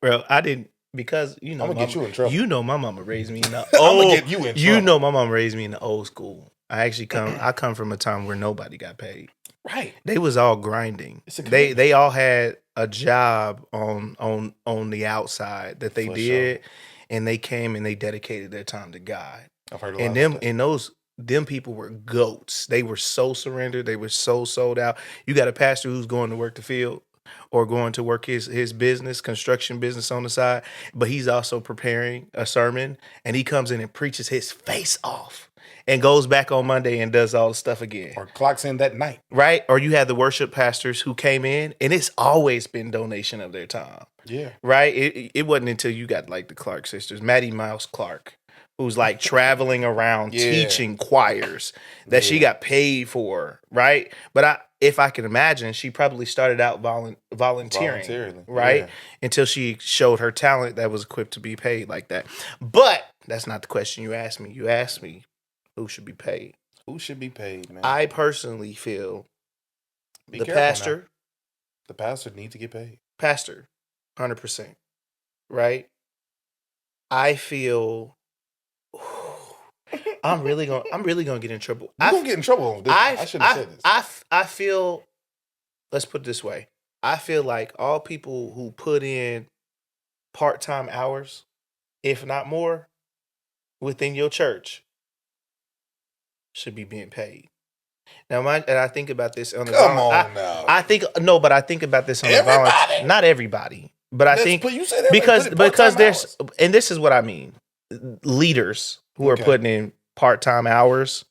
bro. I didn't because I'm going to get you in trouble. You know, my mama raised me in the I'm old. going to get you in trouble. You know, my mama raised me in the old school. I come from a time where nobody got paid. Right. They was all grinding. It's a They all had a job on the outside that they For did, and they came and they dedicated their time to God. I've heard a lot And about that. them people were goats. They were so surrendered. They were so sold out. You got a pastor who's going to work the field or going to work his business, construction business on the side, but he's also preparing a sermon, and he comes in and preaches his face off and goes back on Monday and does all the stuff again. Or clocks in that night. Right? Or you have the worship pastors who came in, and it's always been donation of their time. Yeah. Right? It wasn't until you got like the Clark sisters, Maddie Mouse Clark, who's like traveling around Yeah. teaching choirs that she got paid for, right? But if I can imagine, she probably started out volunteering, Voluntarily, right? yeah. Until she showed her talent that was equipped to be paid like that. But that's not the question you asked me. You asked me who should be paid. Who should be paid, man? I personally feel Be the careful now. pastor, The pastor need to get paid. 100%, right? I feel I'm really gonna get in trouble. You're going to get in trouble on this. I shouldn't have said this. I feel, let's put it this way. I feel like all people who put in part-time hours, if not more, within your church should be being paid. Now, and I think about this on the Come on now. I think but I think about this on the Everybody? not everybody, but I Let's think put- you said everybody put in because part-time there's, and this is what I mean, leaders who are Okay. putting in part-time hours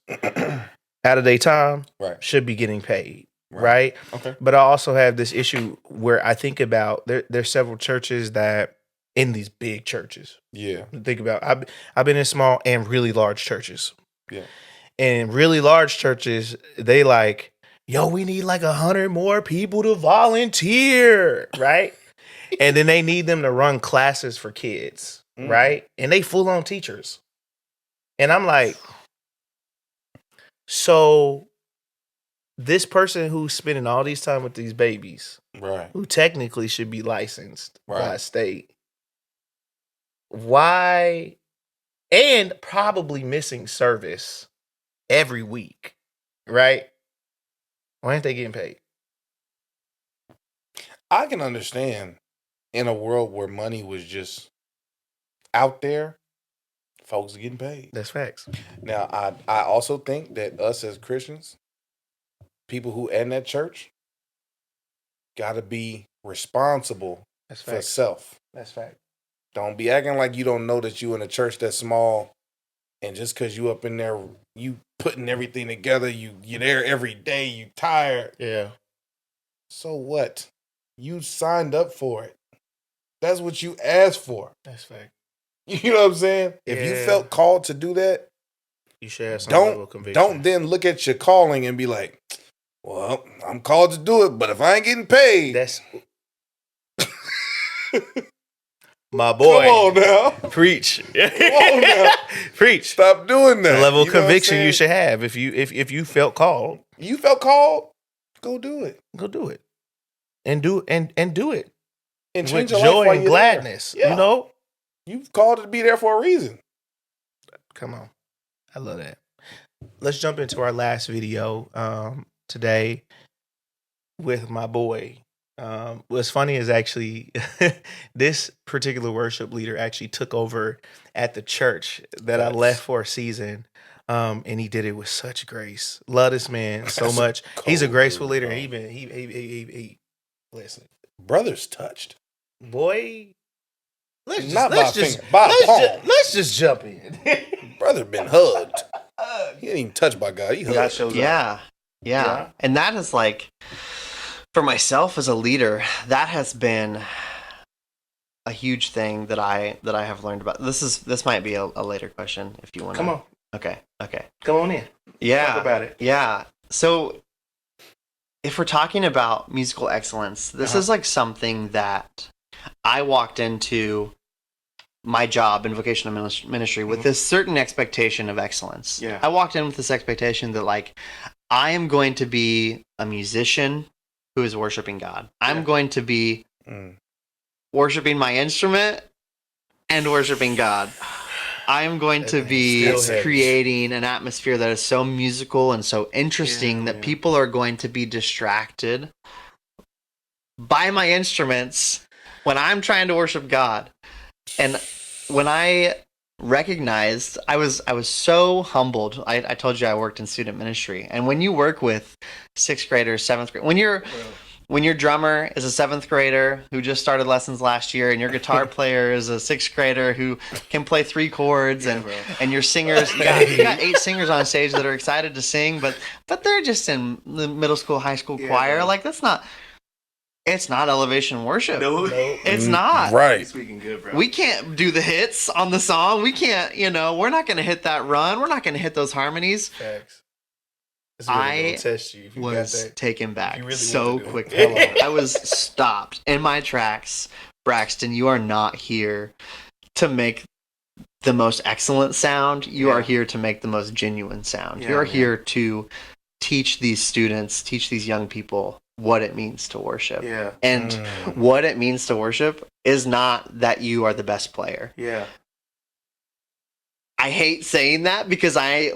out of their time Right. should be getting paid, right? Okay. But I also have this issue where I think about there's several churches that in these big churches. Yeah. Think about I've been in small and really large churches. Yeah. And really large churches, they like, yo, we need like 100 more people to volunteer, right? And then they need them to run classes for kids, right? And they full on teachers. And I'm like, so this person who's spending all these time with these babies, Right. who technically should be licensed by Right. a state, why, and probably missing service every week, right? Why aren't they getting paid? I can understand in a world where money was just out there, folks are getting paid. That's facts. Now, I also think that us as Christians, people who in that church, got to be responsible That's for facts. self. That's fact. Don't be acting like you don't know that you in a church that's small, and just because you up in there, you putting everything together, you're there every day, you tired. Yeah. So what? You signed up for it. That's what you asked for. That's fact. You know what I'm saying? If you Yeah. felt called to do that, You should have some level of conviction. don't then look at your calling and be like, well, I'm called to do it, but if I ain't getting paid, That's my boy. come on now. Preach. Come on now. Preach. Stop doing that. The level of You know what I'm conviction you saying? should have if you felt called, You felt called, go do it. go do it. And do it And with change your life joy while and you're gladness. there. Yeah. You know? You've called to be there for a reason. Come on. I love that. Let's jump into our last video today with my boy. What's funny is actually this particular worship leader actually took over at the church that I Facts. left for a season. And he did it with such grace. Love this man so That's a much. He's a cold graceful dude, leader. bro. He listen, Brothers touched. boy. Let's Not just, by finger, by let's, palm. let's just jump in. Brother been hugged. He ain't even touched by God. He hugged. God shows up. Yeah. Yeah. And that is like, for myself as a leader, that has been a huge thing that I have learned about. This might be a later question if you want to. Come on. Okay. Come on in. Yeah. Talk about it. Yeah. So if we're talking about musical excellence, this is like something that I walked into my job in vocational ministry with this certain expectation of excellence. Yeah. I walked in with this expectation that like I am going to be a musician who is worshiping God. I'm going to be worshiping my instrument and worshiping God. I am going to be Still heavy. creating an atmosphere that is so musical and so interesting that man. people are going to be distracted by my instruments when I'm trying to worship God. And when I recognized, I was so humbled. I told you I worked in student ministry, and when you work with 6th graders, 7th grade, when your drummer is a 7th grader who just started lessons last year, and your guitar player is a 6th grader who can play 3 chords, and your singers, you got 8 singers on stage that are excited to sing, but they're just in the middle school, high school choir. bro. Like it's not elevation worship. No. It's not. Right. Speaking good, bro. We can't do the hits on the song. We can't, we're not going to hit that run. We're not going to hit those harmonies. Facts. It's really I gonna test you if you got was that. taken back You really so want to do it. quickly. I was stopped in my tracks. Braxton, you are not here to make the most excellent sound. You are here to make the most genuine sound. You are here to teach these students, teach these young people what it means to worship. Yeah. And what it means to worship is not that you are the best player. Yeah. I hate saying that because I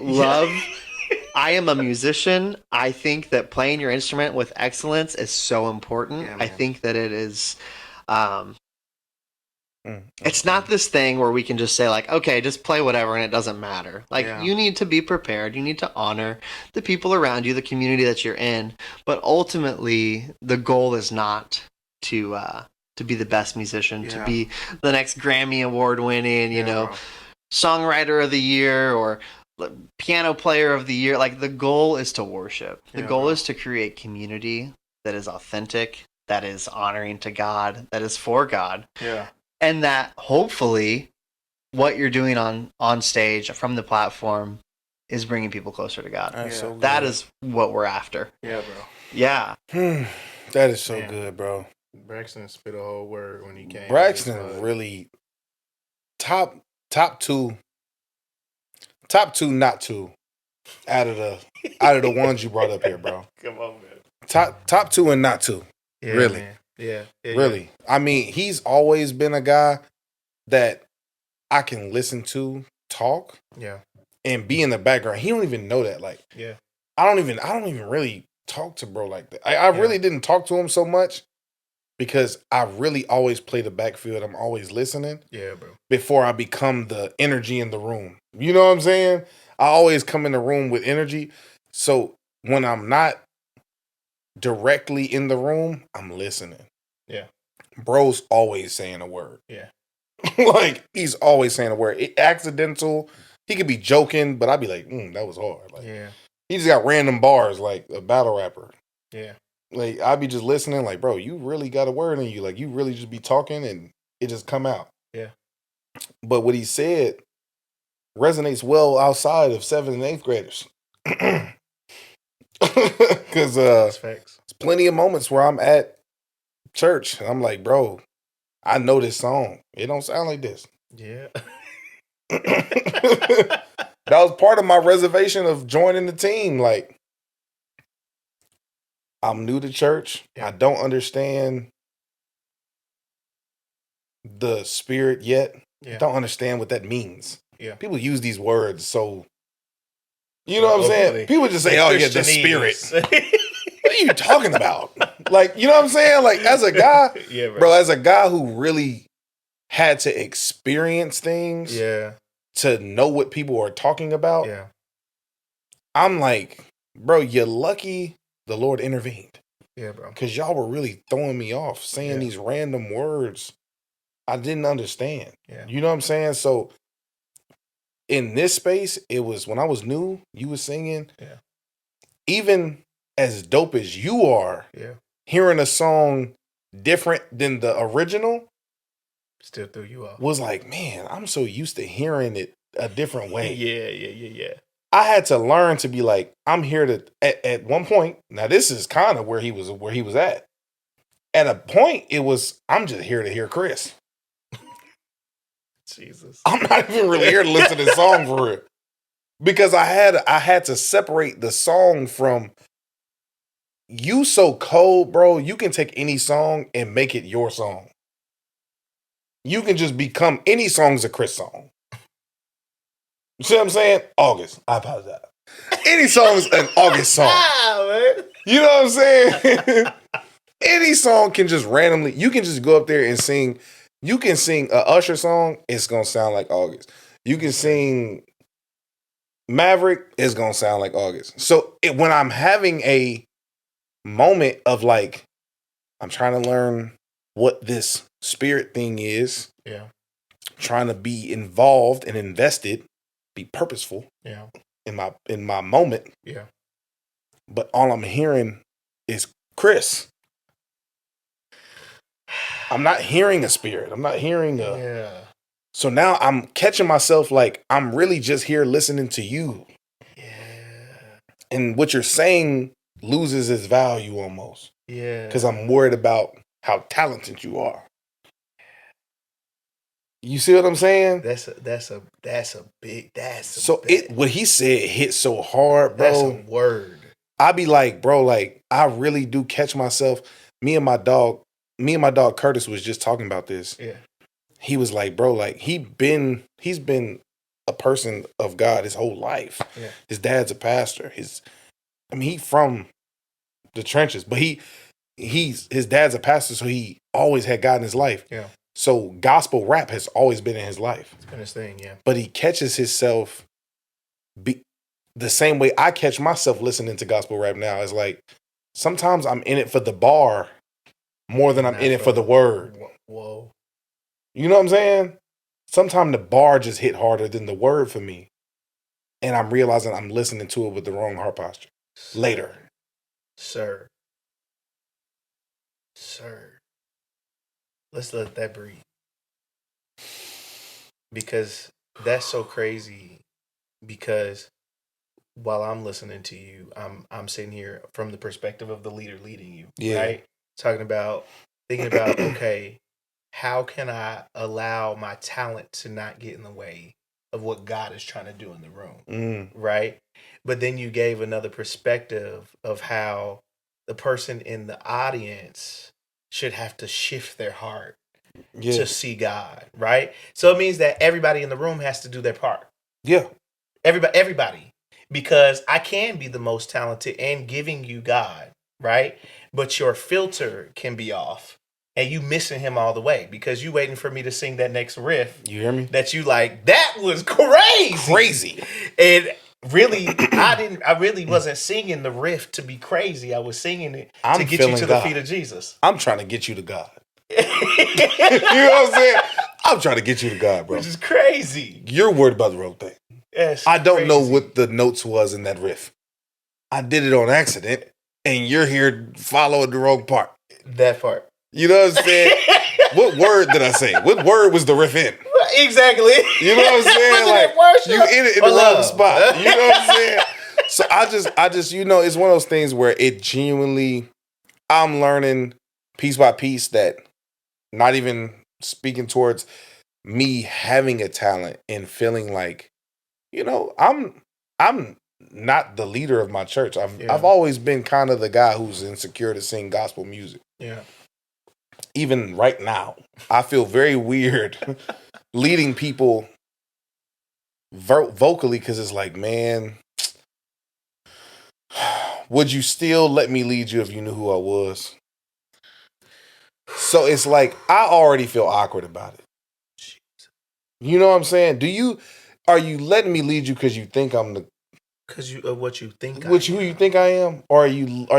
am a musician. I think that playing your instrument with excellence is so important. Yeah, I man. think that it is it's not this thing where we can just say like, okay, just play whatever and it doesn't matter. Like Yeah. you need to be prepared. You need to honor the people around you, the community that you're in. But ultimately, the goal is not to be the best musician, to Yeah. be the next Grammy award winning, bro. songwriter of the year or piano player of the year. Like the goal is to worship. The Yeah, goal bro. is to create community that is authentic, that is honoring to God, that is for God. Yeah. And that hopefully what you're doing on stage from the platform is bringing people closer to God. That's so good. That is what we're after. Yeah, bro. Yeah. That is so Man. good, bro. Braxton spit a whole word when he came. Braxton really top two, not two out of the ones you brought up here, bro. Come on, man. Top 2 and not 2. Yeah, Really? man. Yeah. Really. I mean, he's always been a guy that I can listen to talk Yeah. and be in the background. He don't even know that. Like, Yeah. I don't even really talk to bro like that. I really didn't talk to him so much because I really always play the backfield. I'm always listening Yeah, bro. before I become the energy in the room. You know what I'm saying? I always come in the room with energy. So when I'm not directly in the room, I'm listening. Yeah. Bro's always saying a word. Yeah. Like, he's always saying a word. Accidental. He could be joking, but I'd be like, that was hard. Like, Yeah. he just got random bars like a battle rapper. Yeah. Like, I'd be just listening, like, bro, you really got a word in you. Like, you really just be talking and it just come out. Yeah. But what he said resonates well outside of 7th and 8th graders. Because That's facts. there's plenty of moments where I'm at church and I'm like, bro, I know this song. It don't sound like this. Yeah. That was part of my reservation of joining the team. Like, I'm new to church. Yeah. I don't understand the spirit yet. Yeah. Don't understand what that means. Yeah. People use these words so, you know what I'm Openly. saying? People just say, oh, yeah, the spirit. Christianese. What are you talking about? Like, you know what I'm saying? Like, as a guy, Yeah, bro, as a guy who really had to experience things Yeah. to know what people are talking about, Yeah. I'm like, bro, you're lucky the Lord intervened. Yeah, bro. Because y'all were really throwing me off, saying Yeah. these random words I didn't understand. Yeah. You know what I'm saying? So in this space, it was when I was new, you were singing. Yeah. Even as dope as you are, Yeah. hearing a song different than the original Still threw you off. was like, man, I'm so used to hearing it a different way. Yeah. I had to learn to be like, I'm here to at one point. Now this is kind of where he was at. At a point, it was I'm just here to hear Chris. Jesus. I'm not even really here to listen to the song for it. Because I had to separate the song from you so cold, bro. You can take any song and make it your song. You can just become any song's a Chris song. You see what I'm saying? August. I apologize. Any song's an August song. You know what I'm saying? Any song can just randomly, you can just go up there and sing. You can sing a Usher song, it's going to sound like August. You can sing Maverick, it's going to sound like August. So when I'm having a moment of like, I'm trying to learn what this spirit thing is, Yeah. trying to be involved and invested, be purposeful Yeah. in my moment. Yeah. But all I'm hearing is Chris. I'm not hearing a spirit. I'm not hearing a. Yeah. So now I'm catching myself like I'm really just here listening to you. Yeah. And what you're saying loses its value almost. Yeah. Because I'm worried about how talented you are. You see what I'm saying? That's a big What he said hit so hard, bro. That's a word. I be like, bro, like I really do catch myself. Me and my dog Curtis was just talking about this. Yeah. He was like, bro, like he's been a person of God his whole life. Yeah. His dad's a pastor. He from the trenches, but his dad's a pastor, so he always had God in his life. Yeah. So gospel rap has always been in his life. It's been his thing, yeah. But he catches himself the same way I catch myself listening to gospel rap now. Is like sometimes I'm in it for the bar more than I'm in it for the word. Whoa. You know what I'm saying? Sometimes the bar just hit harder than the word for me. And I'm realizing I'm listening to it with the wrong heart posture. Later. Sir. Let's let that breathe. Because that's so crazy. Because while I'm listening to you, I'm sitting here from the perspective of the leader leading you. Yeah. Right? Thinking about, okay, how can I allow my talent to not get in the way of what God is trying to do in the room? Right? But then you gave another perspective of how the person in the audience should have to shift their heart to see God, right? So it means that everybody in the room has to do their part. Yeah. Everybody. Because I can be the most talented and giving you God, right? But your filter can be off. and you missing him all the way because you waiting for me to sing that next riff You hear me? that you like. That was crazy. Crazy. And really, I really wasn't singing the riff to be crazy. I was singing it I'm to get you feeling to God. the feet of Jesus. I'm trying to get you to God. You know what I'm saying? I'm trying to get you to God, bro. Which is crazy. You're worried about the wrong thing. Yes, I don't know crazy. what the notes was in that riff. I did it on accident, and you're here following the wrong part. That part. You know what I'm saying? What word did I say? What word was the riff in? Exactly. You know what I'm saying? Wasn't Like it worship you in it in or the wrong love? spot. You know what I'm saying? So I just, you know, it's one of those things where it genuinely, I'm learning piece by piece that not even speaking towards me having a talent and feeling like, you know, I'm not the leader of my church. I've always been kind of the guy who's insecure to sing gospel music. Yeah. Even right now, I feel very weird leading people vocally because it's like, man, would you still let me lead you if you knew who I was? So it's like I already feel awkward about it. You know what I'm saying? Are you letting me lead you because you think I'm the Because you what you think. who you think I am, or are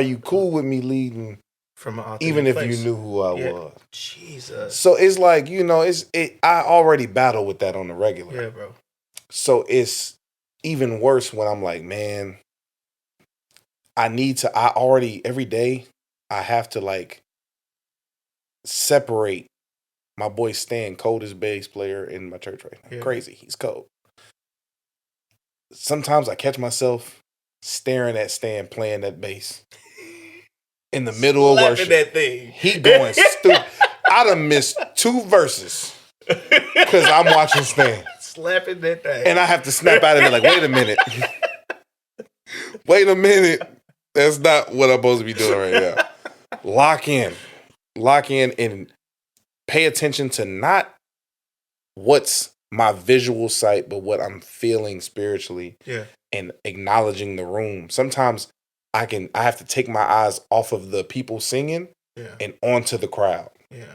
you cool with me leading from an authentic even if place. you knew who I Yeah. was? Jesus. So it's like, you know, I already battle with that on the regular. Yeah, bro. So it's even worse when I'm like, man, every day I have to like separate my boy Stan, coldest bass player in my church right now. Yeah. Crazy. He's cold. Sometimes I catch myself staring at Stan playing that bass in the middle of Slapping worship. that thing. He going stupid. I done missed 2 verses because I'm watching Stan. Slapping that thing. And I have to snap out of it like, wait a minute. Wait a minute. That's not what I'm supposed to be doing right now. Lock in and pay attention to not what's my visual sight, but what I'm feeling spiritually. Yeah. And acknowledging the room. Sometimes I have to take my eyes off of the people singing and onto the crowd. Yeah.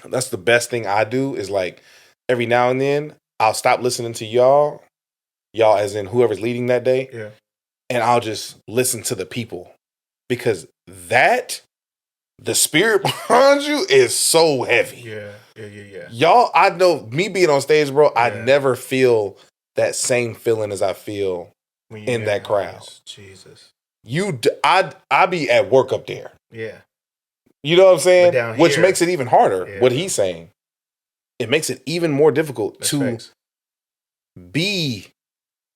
That's the best thing I do is like every now and then I'll stop listening to y'all as in whoever's leading that day. Yeah. And I'll just listen to the people because the spirit behind you is so heavy. Yeah. Y'all, I know me being on stage, bro, I never feel that same feeling as I feel in that crowd. Jesus. I be at work up there. Yeah. You know what I'm saying? But down Which here- makes it even harder. Yeah. What he's saying. It makes it even more difficult That's to facts. be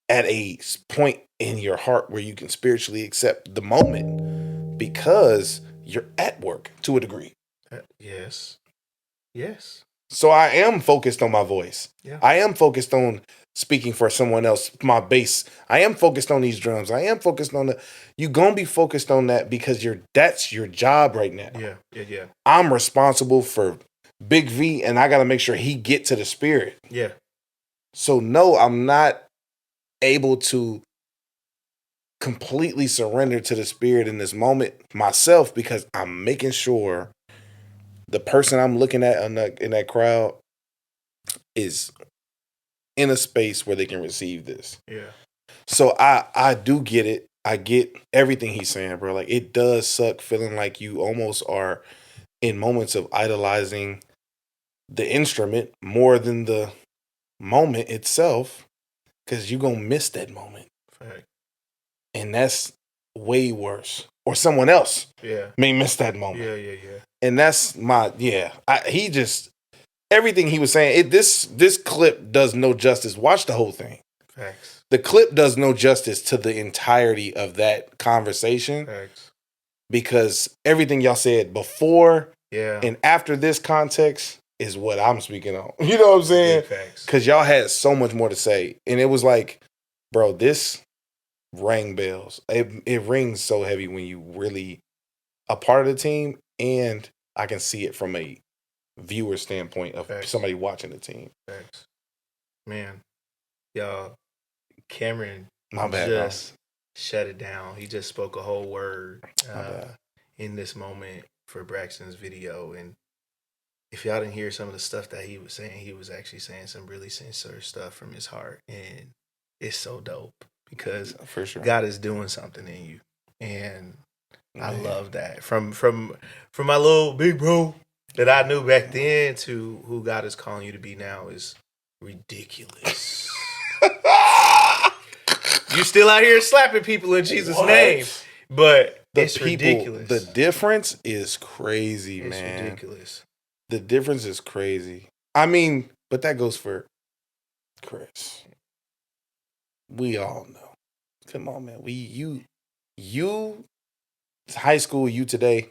at a point in your heart where you can spiritually accept the moment because you're at work to a degree. Yes. Yes. So I am focused on my voice. Yeah. I am focused on speaking for someone else, my bass. I am focused on these drums. I am focused on you're going to be focused on that because that's your job right now. Yeah. I'm responsible for Big V and I got to make sure he get to the spirit. Yeah. So no, I'm not able to completely surrender to the spirit in this moment myself because I'm making sure the person I'm looking at in that crowd is in a space where they can receive this. Yeah. So I do get it. I get everything he's saying, bro. Like it does suck feeling like you almost are in moments of idolizing the instrument more than the moment itself because you're going to miss that moment. Fact. And that's way worse. Or someone else may miss that moment. Yeah. And that's everything he was saying, this clip does no justice. Watch the whole thing. Facts. The clip does no justice to the entirety of that conversation. Facts. Because everything y'all said before Yeah. and after this context is what I'm speaking on. You know what I'm saying? Big facts. Because y'all had so much more to say. And it was like, bro, this rang bells. It rings so heavy when you really a part of the team, and I can see it from a viewer standpoint of Facts. somebody watching the team. Facts. Man, y'all, Cameron My bad, bro. just shut it down. He just spoke a whole word My bad. in this moment for Braxton's video, and if y'all didn't hear some of the stuff that he was saying, he was actually saying some really sincere stuff from his heart, and it's so dope because For sure. God is doing something in you, and I Man. love that. From my little big bro that I knew back then to who God is calling you to be now is ridiculous. You still out here slapping people in Jesus' What? name, but The it's people, ridiculous. the difference is crazy, It's man. ridiculous. The difference is crazy. I mean, but that goes for Chris. We all know. Come on, man. You, high school, you today,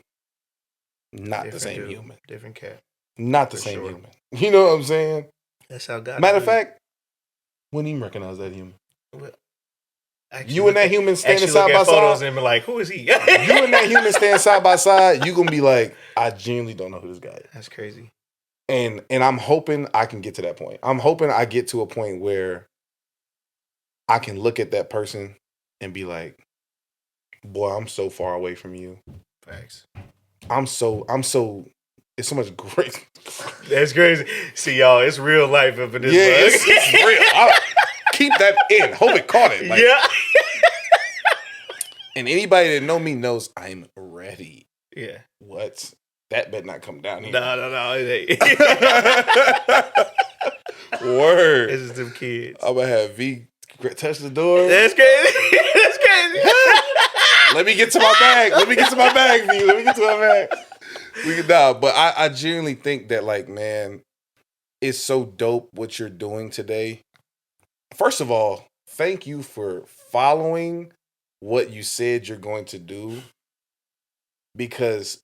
not the Different same dude, human. different cat. Not the For same sure. human. You know what I'm saying? That's how God. Matter of made it. fact, wouldn't even recognize that human. Well, actually You and that look human at- standing actually side look by at photos side. and be like, who is he? You and that human stand side by side, you gonna be like, I genuinely don't know who this guy is. That's crazy. And I'm hoping I can get to that point. I'm hoping I get to a point where I can look at that person and be like, boy, I'm so far away from you. Facts. I'm so it's so much great. That's crazy. See, y'all, it's real life up in this Yeah, mug. it's real. Keep that in. Hope it caught it. Like, Yeah. and anybody that know me knows I'm ready. Yeah. What? That better not come down here. No. It ain't. Word. This is them kids. I'm gonna have V touch the door. That's crazy. That's crazy. Let me get to my bag. V. Let me get to my bag. But I genuinely think that, like, man, it's so dope what you're doing today. First of all, thank you for following what you said you're going to do, because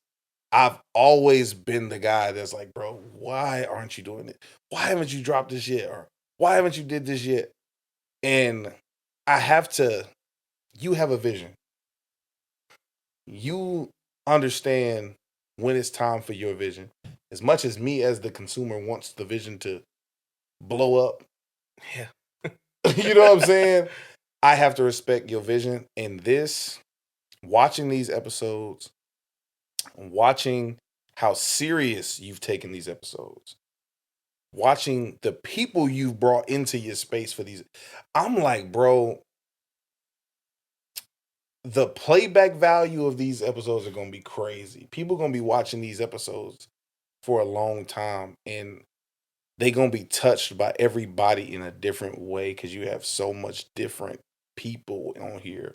I've always been the guy that's like, bro, why aren't you doing it? Why haven't you dropped this yet? Or why haven't you did this yet? And you have a vision. You understand when it's time for your vision. As much as me as the consumer wants the vision to blow up. Yeah. You know what I'm saying? I have to respect your vision. And watching these episodes, watching how serious you've taken these episodes, watching the people you've brought into your space for these, I'm like, bro, the playback value of these episodes are going to be crazy. People are going to be watching these episodes for a long time, and they're going to be touched by everybody in a different way because you have so much different people on here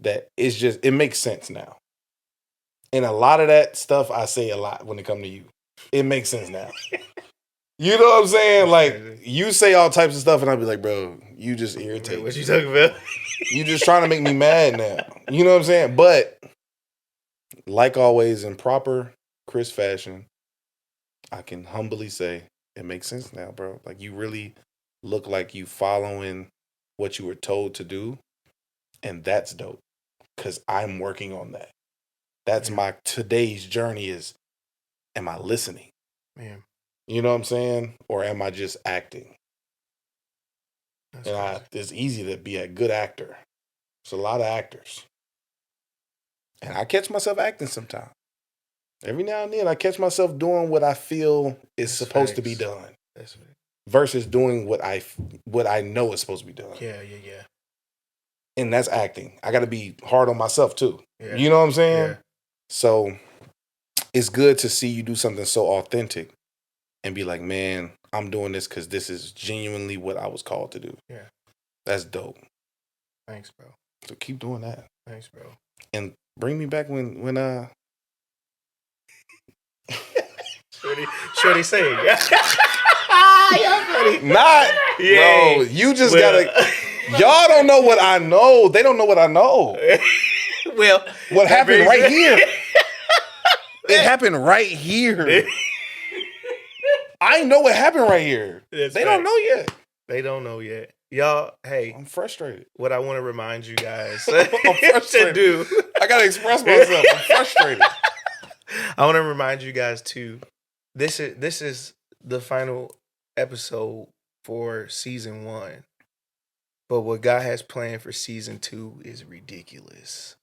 that it makes sense now. And a lot of that stuff I say a lot when it comes to you. It makes sense now. You know what I'm saying? Like, you say all types of stuff, and I'll be like, bro, you just irritate What me. you talking about? You just trying to make me mad now. You know what I'm saying? But, like always, in proper Chris fashion, I can humbly say, it makes sense now, bro. Like, you really look like you following what you were told to do, and that's dope, because I'm working on that. That's my today's journey is, am I listening? Man, You know what I'm saying? Or am I just acting? that's And crazy. it's easy to be a good actor. It's a lot of actors. And I catch myself acting sometimes. Every now and then I catch myself doing what I feel is That's supposed to be facts. done That's right. versus doing what I know is supposed to be done. Yeah. And that's acting. I got to be hard on myself too. Yeah. You know what I'm saying? Yeah. So it's good to see you do something so authentic and be like, man, I'm doing this because this is genuinely what I was called to do. Yeah. That's dope. Thanks, bro. So keep doing that. Thanks, bro. And bring me back when Shorty saying. Yeah, funny. not Yeah. bro, you just Well- gotta y'all don't know what I know. They don't know what I know. Well, What happened brings right it- here. It happened right here. I know what happened right here. That's They don't right. know yet. They don't know yet. Y'all, hey, I'm frustrated. what I want to remind you guys I'm to frustrated. do. I gotta express myself. I'm frustrated. I want to remind you guys too. This is the final episode for season 1. But what God has planned for season 2 is ridiculous.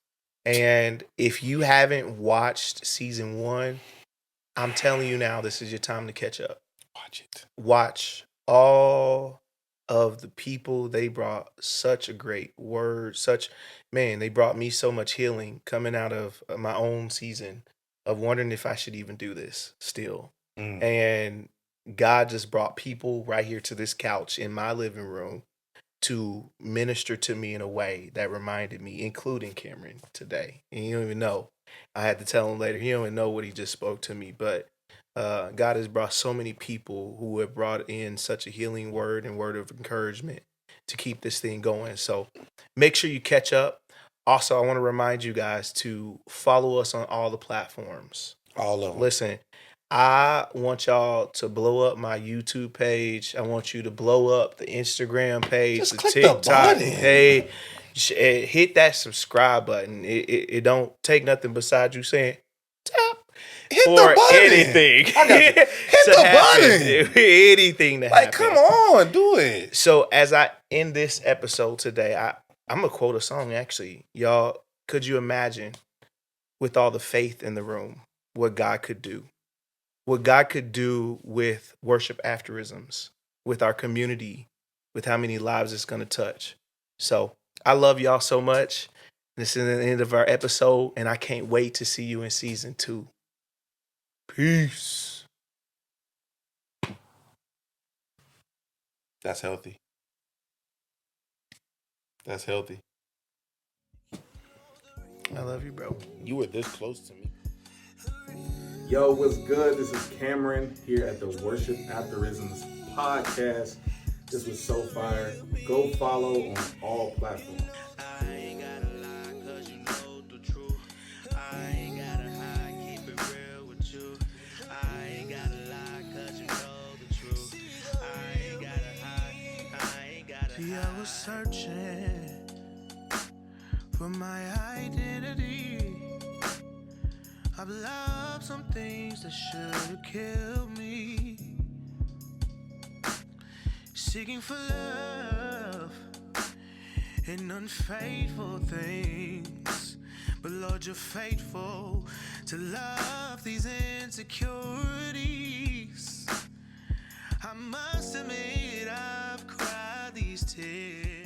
And if you haven't watched season 1, I'm telling you now, this is your time to catch up. Watch it. Watch all of the people. They brought such a great word. They brought me so much healing coming out of my own season of wondering if I should even do this still. And God just brought people right here to this couch in my living room to minister to me in a way that reminded me, including Cameron today. And you don't even know. I had to tell him later. He don't even know what he just spoke to me. But God has brought so many people who have brought in such a healing word and word of encouragement to keep this thing going. So make sure you catch up. Also, I want to remind you guys to follow us on all the platforms. All of them. Listen, I want y'all to blow up my YouTube page. I want you to blow up the Instagram page, Just the click the TikTok button. page. Hit that subscribe button. It don't take nothing besides you saying tap Hit or the button. anything. I got you. Hit to the happen. button. Anything to Like, happen. come on, do it. So as I end this episode today, I'm gonna quote a song actually. Y'all, could you imagine with all the faith in the room what God could do? What God could do with worship aphorisms, with our community, with how many lives it's gonna touch. So I love y'all so much. This is the end of our episode, and I can't wait to see you in season 2. Peace. That's healthy. That's healthy. I love you, bro. You were this close to me. Yo, what's good? This is Cameron here at the Worship Aphorisms podcast. This was so fire. Go follow on all platforms. I was searching for my identity. I've loved some things that should have killed me. Seeking for love in unfaithful things. But Lord, you're faithful to love these insecurities. I must admit I've cried these tears.